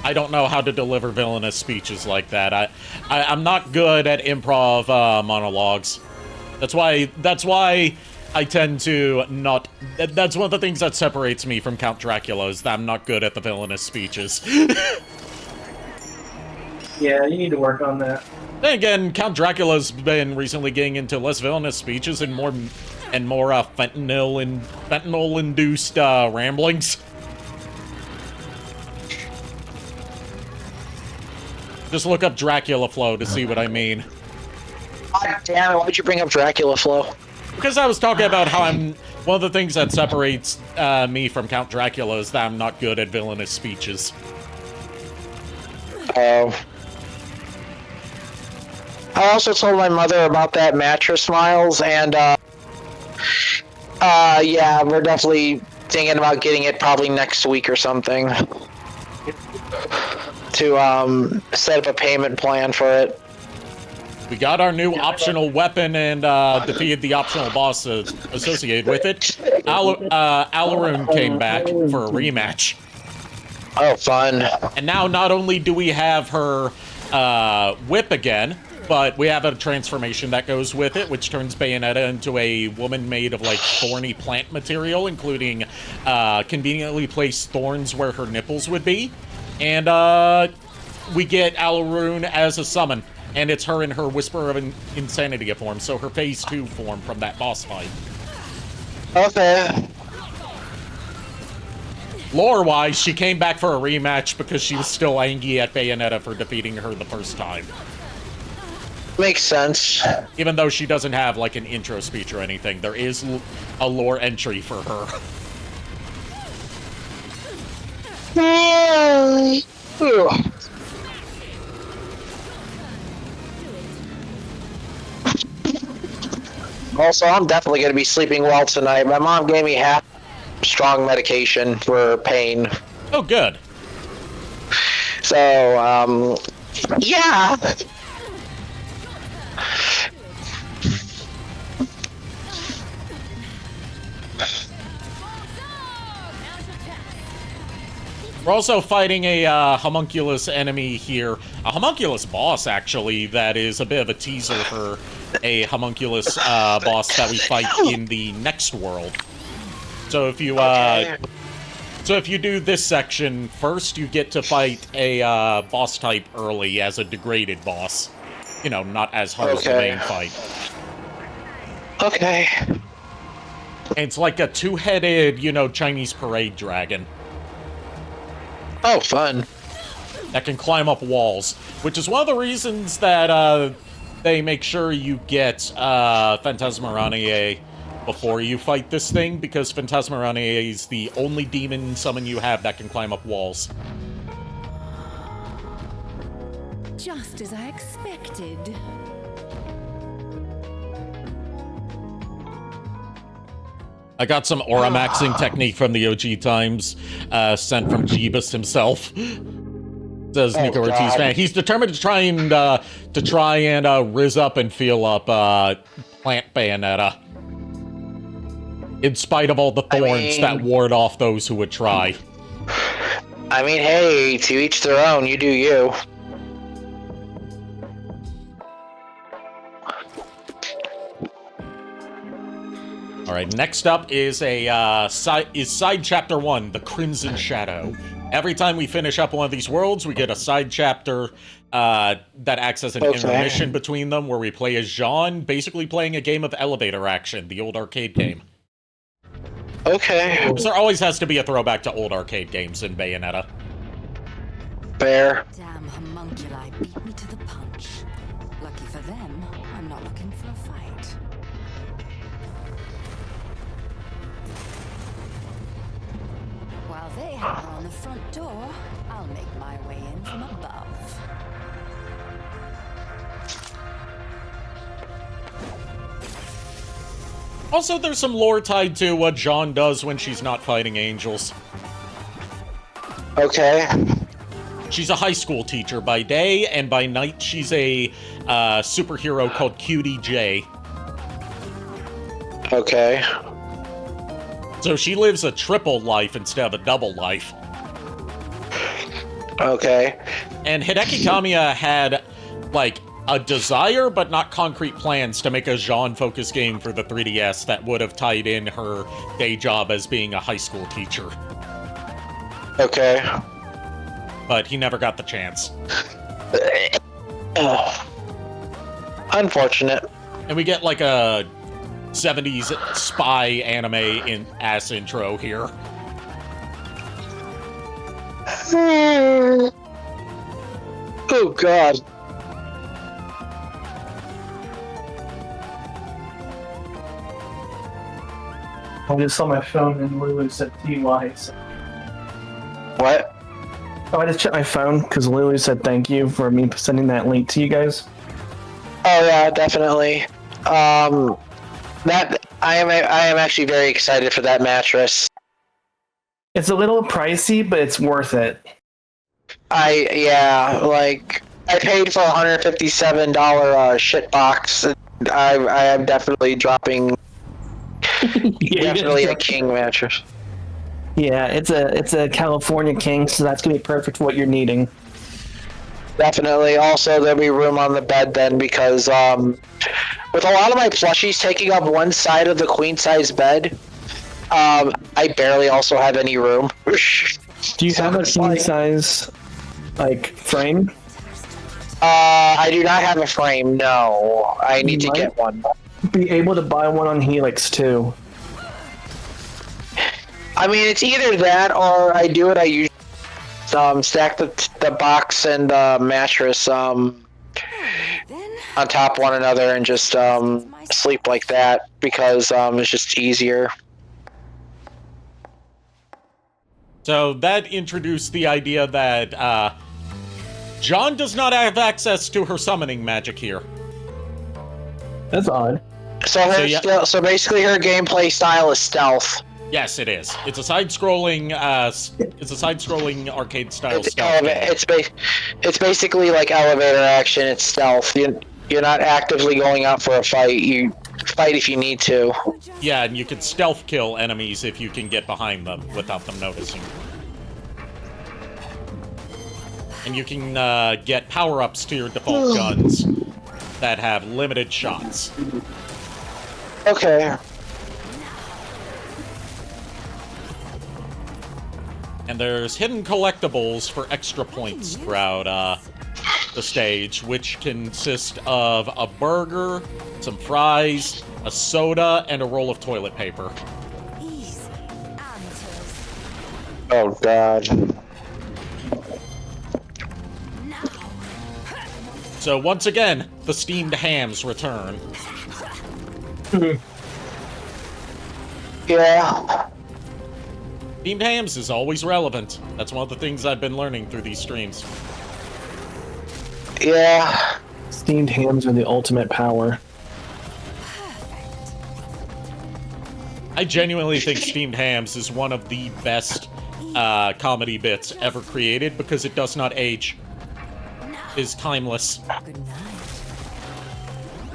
I don't know how to deliver villainous speeches like that. I'm not good at improv monologues. That's why I tend to not... That's one of the things that separates me from Count Dracula, is that I'm not good at the villainous speeches. Yeah, you need to work on that. Then again, Count Dracula's been recently getting into less villainous speeches and more fentanyl-induced ramblings. Just look up Dracula Flow to see what I mean. God damn it, why'd you bring up Dracula Flow? Because I was talking about how one of the things that separates me from Count Dracula is that I'm not good at villainous speeches. Oh. I also told my mother about that mattress, Miles, and, yeah, we're definitely thinking about getting it probably next week or something. To, set up a payment plan for it. We got our new optional weapon and, defeated the optional boss associated with it. Alaroon came back for a rematch. Oh, fun. And now not only do we have her, whip again, but we have a transformation that goes with it, which turns Bayonetta into a woman made of, like, thorny plant material, including, conveniently placed thorns where her nipples would be. And, we get Alaroon as a summon. And it's her in her Whisper of Insanity form, so her Phase 2 form from that boss fight. Okay. Lore-wise, she came back for a rematch because she was still angry at Bayonetta for defeating her the first time. Makes sense. Even though she doesn't have, like, an intro speech or anything, there is a lore entry for her. Also, I'm definitely going to be sleeping well tonight. My mom gave me half strong medication for pain. Oh, good. So, yeah. We're also fighting a homunculus enemy here. A homunculus boss, actually, that is a bit of a teaser for a homunculus boss that we fight in the next world. So if you do this section first, you get to fight a boss type early as a degraded boss. You know, not as hard as the main fight. Okay. And it's like a two-headed, you know, Chinese parade dragon. Oh, fun. That can climb up walls, which is one of the reasons that they make sure you get Phantasmarania before you fight this thing, because Phantasmarania is the only demon summon you have that can climb up walls. Just as I expected. I got some aura maxing technique from the OG times, sent from Jeebus himself. Says Nico Ortiz fan. He's determined to try and rizz up and feel up Plant Bayonetta, in spite of all the thorns that ward off those who would try. I mean, hey, to each their own. You do you. All right, next up is side chapter 1, the Crimson Shadow. Every time we finish up one of these worlds, we get a side chapter that acts as an intermission between them, where we play as Jean, basically playing a game of elevator action, the old arcade game. Okay. Because there always has to be a throwback to old arcade games in Bayonetta. Fair. Damn homunculi beat me to the punch. Lucky for them, I'm not looking for a fight. While they hammer on the front door, I'll make my way in from above. Also, there's some lore tied to what Jean does when she's not fighting angels. Okay. She's a high school teacher by day, and by night she's a superhero called Cutie J. Okay. So she lives a triple life instead of a double life. Okay. And Hideki Kamiya had, like, a desire but not concrete plans to make a genre-focused game for the 3DS that would have tied in her day job as being a high school teacher. Okay. But he never got the chance. Unfortunate. And we get, like, a 70s spy anime ass intro here. Oh god. I just saw my phone and Lulu said TY. So. What? Oh, I just checked my phone because Lulu said thank you for me sending that link to you guys. Oh yeah, definitely. That I am actually very excited for that mattress. It's a little pricey, but it's worth it. I paid for $157 shit box. I am definitely dropping. Definitely a king mattress. Yeah, it's a California king, so that's gonna be perfect for what you're needing. Definitely. Also, there'll be room on the bed then because with a lot of my plushies taking up one side of the queen size bed, I barely also have any room. Do you have a king size like frame? I do not have a frame. No, I need to get one. Be able to buy one on Helix too. I mean, it's either that or I do it. I usually stack the box and the mattress on top one another and just sleep like that because it's just easier. So that introduced the idea that John does not have access to her summoning magic here. That's odd. So basically, her gameplay style is stealth. Yes, it is. It's a side-scrolling. It's a side-scrolling arcade-style stealth. It's basically like elevator action. It's stealth. You're not actively going out for a fight. You fight if you need to. Yeah, and you can stealth kill enemies if you can get behind them without them noticing. And you can get power-ups to your default guns that have limited shots. Okay. And there's hidden collectibles for extra points throughout the stage, which consist of a burger, some fries, a soda, and a roll of toilet paper. Oh god. So once again, the steamed hams return. Yeah. Steamed hams is always relevant. That's one of the things I've been learning through these streams. Yeah. Steamed hams are the ultimate power. I genuinely think steamed hams is one of the best comedy bits ever created because it does not age. Is timeless.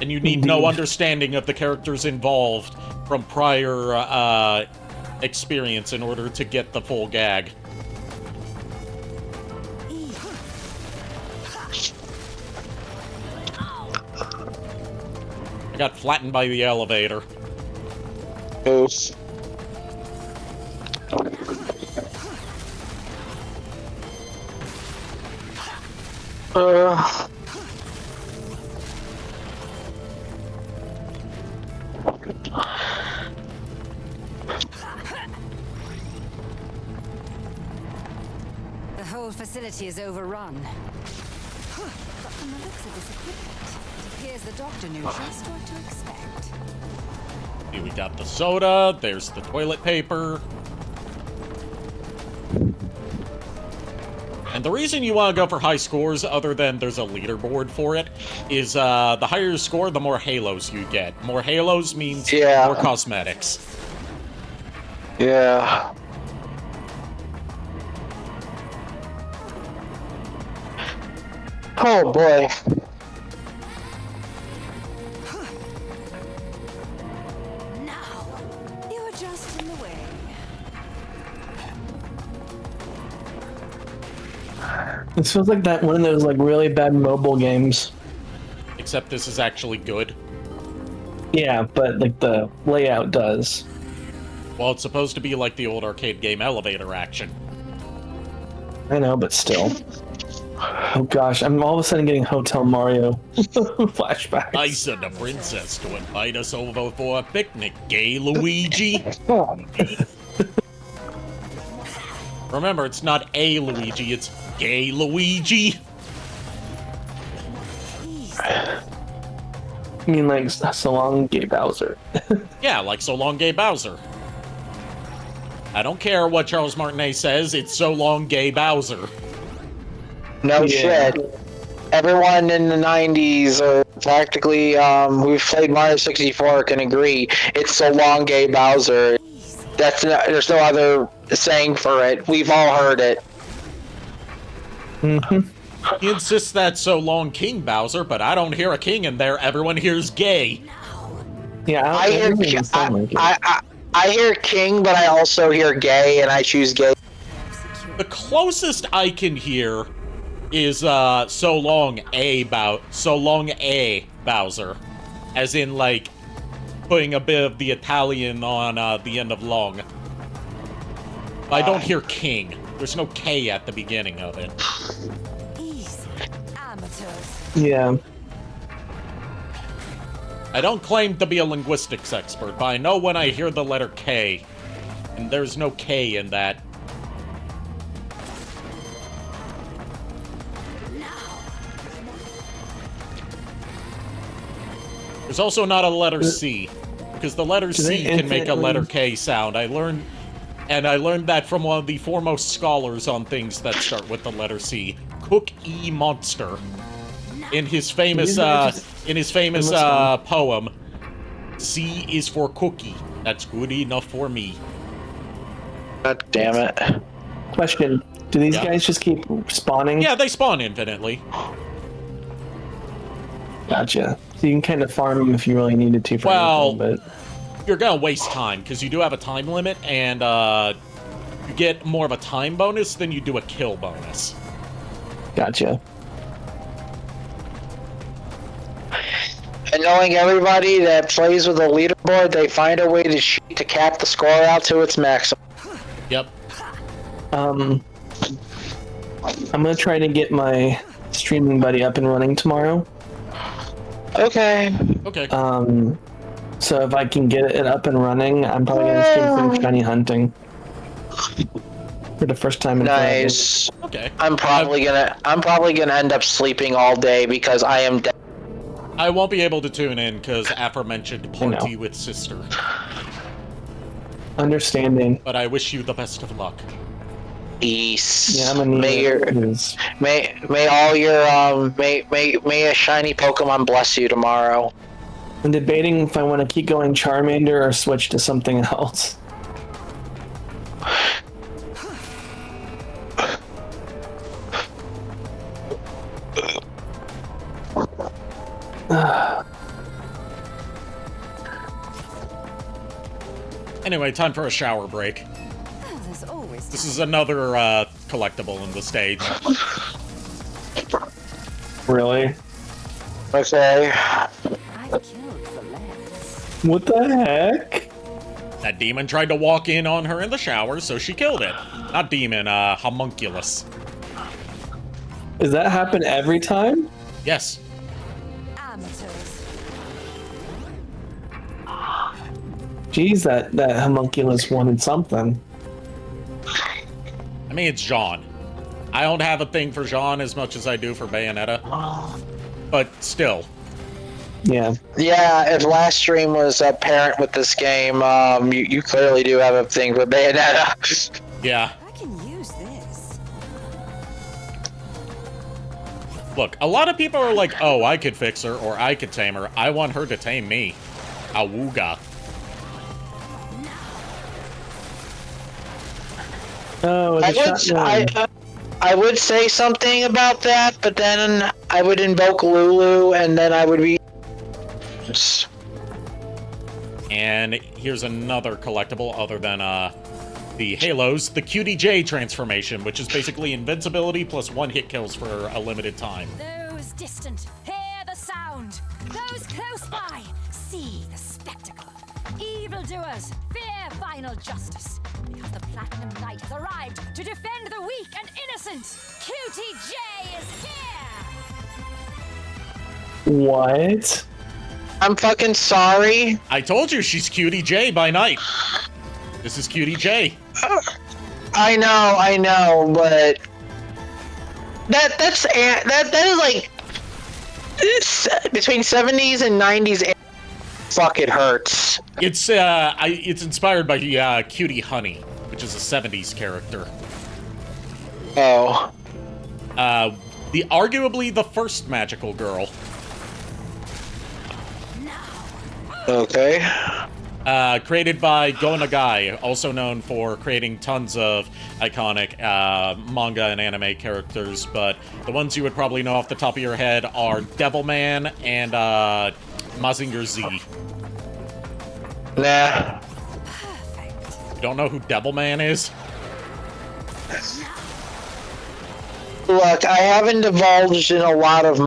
And you need no understanding of the characters involved from prior experience in order to get the full gag. I got flattened by the elevator. Oof. The whole facility is overrun. But from the looks of this equipment, it appears the doctor knew just what to expect. Here we got the soda, there's the toilet paper. And the reason you want to go for high scores, other than there's a leaderboard for it, is the higher your score, the more halos you get. More halos means more cosmetics. Yeah. Oh boy. Now, you're just in the way. This feels like that one of those like really bad mobile games. Except this is actually good. Yeah, but like the layout does. Well, it's supposed to be like the old arcade game elevator action. I know, but still. Oh gosh, I'm all of a sudden getting Hotel Mario flashbacks. I sent a princess to invite us over for a picnic, gay Luigi. Remember, it's not a Luigi, it's gay Luigi. I mean, like, so long, Gay Bowser. Yeah, like So Long Gay Bowser. I don't care what Charles Martinet says, it's So Long Gay Bowser. No Yeah. shit. Everyone in the 90s, or practically, who've played Mario 64 can agree. It's So Long Gay Bowser. There's no other saying for it. We've all heard it. He insists that's So Long King Bowser, but I don't hear a king in there, everyone hears gay. Yeah, I hear don't even sound like it. I hear king, but I also hear gay, and I choose gay. The closest I can hear is So Long A Bowser, as in like putting a bit of the Italian on the end of long. I don't hear king. There's no K at the beginning of it. Easy. Amateurs. Yeah. I don't claim to be a linguistics expert, but I know when I hear the letter K, and there's no K in that. There's also not a letter C, because the letter C can make a letter K sound. I learned that from one of the foremost scholars on things that start with the letter C, Cook E. Monster. In his famous poem, C is for cookie. That's good enough for me. God damn it. Question: do these guys just keep spawning? Yeah, they spawn infinitely. Gotcha. So you can kind of farm them if you really needed to. For Well, anything, you're gonna waste time because you do have a time limit, and you get more of a time bonus than you do a kill bonus. gotcha. And knowing everybody that plays with a leaderboard, they find a way to cheat to cap the score out to its maximum. Yep. I'm gonna try to get my streaming buddy up and running tomorrow. Okay. Okay. So if I can get it up and running, I'm probably gonna stream some shiny hunting for the first time in forever. Nice. Okay. I'm probably gonna end up sleeping all day because I am dead. I won't be able to tune in because aforementioned party with sister. Understanding. But I wish you the best of luck. Peace. Yeah, I'm gonna need may your it. may all your may a shiny Pokemon bless you tomorrow. I'm debating if I want to keep going Charmander or switch to something else. Anyway, time for a shower break. Oh, there's always This is another collectible in the stage. Really? Okay. I killed for less. What the heck? That demon tried to walk in on her in the shower, so she killed it. Not demon, homunculus. Does that happen every time? Yes. Amateurs. Jeez, that homunculus wanted something. I mean, it's Jean. I don't have a thing for Jean as much as I do for Bayonetta. But still. Yeah. Yeah, if last stream was apparent with this game, you clearly do have a thing for Bayonetta. Yeah. I can use this. Look, a lot of people are like, oh, I could fix her, or I could tame her. I want her to tame me. Awooga. Oh, I would say something about that, but then I would invoke Lulu, and then I would be. And here's another collectible other than the Halos, the QDJ transformation, which is basically invincibility plus 1-hit kills for a limited time. Those distant, hear the sound. Those close by, see the spectacle. Evildoers, fear final justice. Because the Platinum Knight has arrived to defend the weak and innocent. QTJ is here! What? I'm fucking sorry. I told you she's QDJ by night. This is QDJ. I know, but that is like between 70s and 90s. Fuck, it hurts. It's inspired by Cutie Honey, which is a 70s character. Oh. Arguably the first magical girl. Okay. Created by Go Nagai, also known for creating tons of iconic manga and anime characters, but the ones you would probably know off the top of your head are Devilman and Mazinger Z. Nah. You don't know who Devilman is? Look, I haven't divulged in a lot of.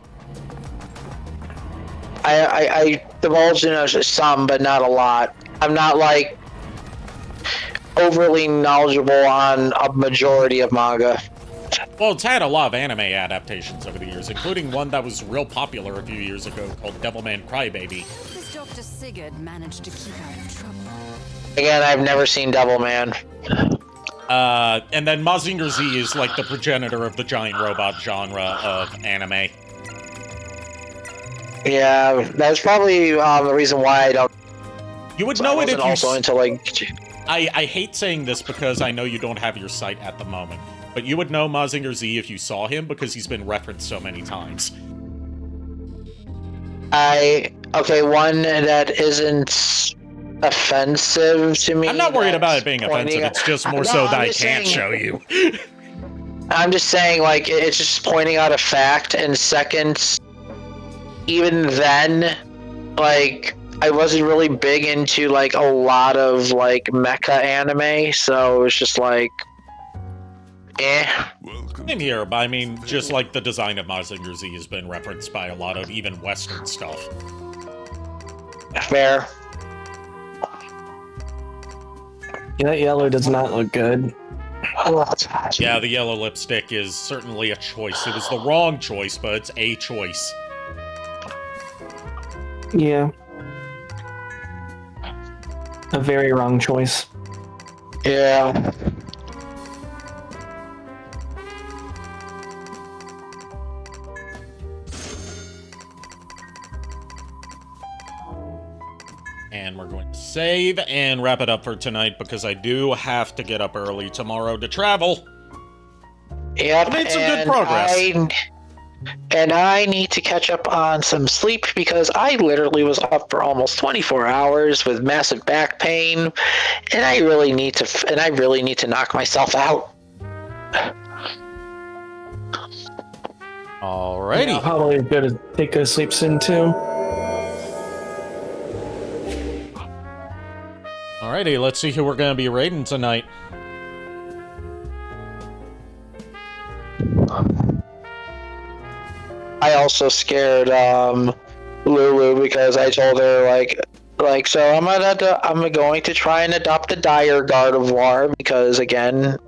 I divulged in some, but not a lot. I'm not like overly knowledgeable on a majority of manga. Well, it's had a lot of anime adaptations over the years, including one that was real popular a few years ago called Devilman Crybaby. Does Dr. Sigurd manage to keep out of trouble? Again, I've never seen Devilman. And then Mazinger Z is like the progenitor of the giant robot genre of anime. Yeah, that's probably the reason why I don't. You would know it if you. Also into like. I hate saying this because I know you don't have your site at the moment, but you would know Mazinger Z if you saw him because he's been referenced so many times. Okay, one that isn't offensive to me. I'm not worried about it being offensive. It's just more so that I can't show you. I'm just saying, like, it's just pointing out a fact. And second, even then, like, I wasn't really big into like a lot of like mecha anime, so it was just like, eh. Same here, but I mean, just like the design of Mazinger Z has been referenced by a lot of even Western stuff. Fair. Yeah, that yellow does not look good. Yeah, the yellow lipstick is certainly a choice. It was the wrong choice, but it's a choice. Yeah. A very wrong choice. Yeah. And we're going to save and wrap it up for tonight because I do have to get up early tomorrow to travel. Yep, I made some good progress. And I need to catch up on some sleep because I literally was up for almost 24 hours with massive back pain, and I really need to knock myself out. Alrighty. Yeah, probably good to take a sleep soon too. Alrighty, let's see who we're going to be raiding tonight. I also scared Lulu because I told her like so I'm going to try and adopt the Dire God of War because again,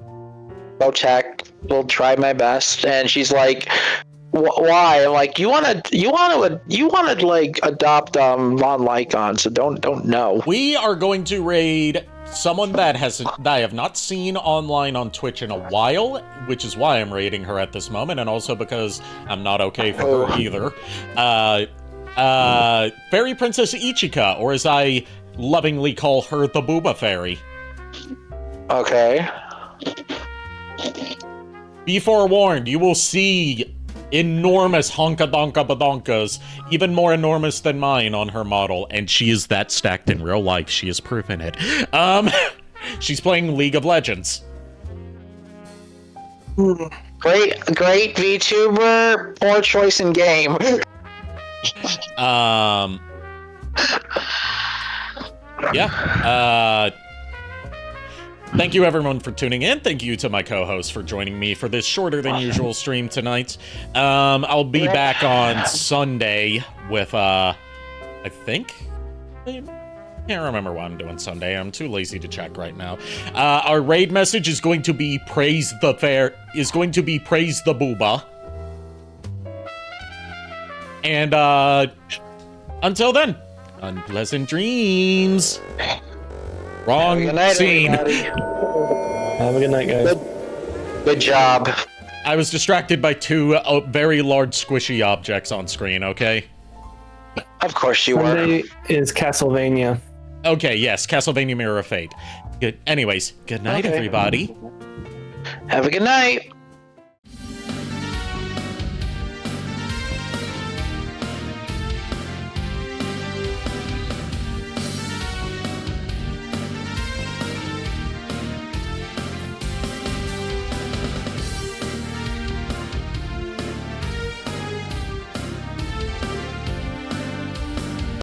Protect will try my best, and she's like, why? I'm like, you want to like adopt Von Lycon, so don't know. We are going to raid someone that I have not seen online on Twitch in a while, which is why I'm raiding her at this moment, and also because I'm not okay for her either. Fairy Princess Ichika, or as I lovingly call her, the Booba Fairy. Okay. Be forewarned, you will see enormous honka-donka-badonkas, even more enormous than mine on her model, and she is that stacked in real life. She has proven it. She's playing League of Legends. Great VTuber, poor choice in game. Yeah. Thank you everyone for tuning in. Thank you to my co-host for joining me for this shorter than usual stream tonight. I'll be back on Sunday with I think I can't remember what I'm doing Sunday. I'm too lazy to check right now. Our raid message is going to be praise the booba. And until then, unpleasant dreams. Wrong scene. Have a good night, guys. Good job. I was distracted by two very large squishy objects on screen, okay? Of course you were. Sunday is Castlevania. Okay, yes, Castlevania Mirror of Fate. Good. Anyways, good night, everybody. Have a good night.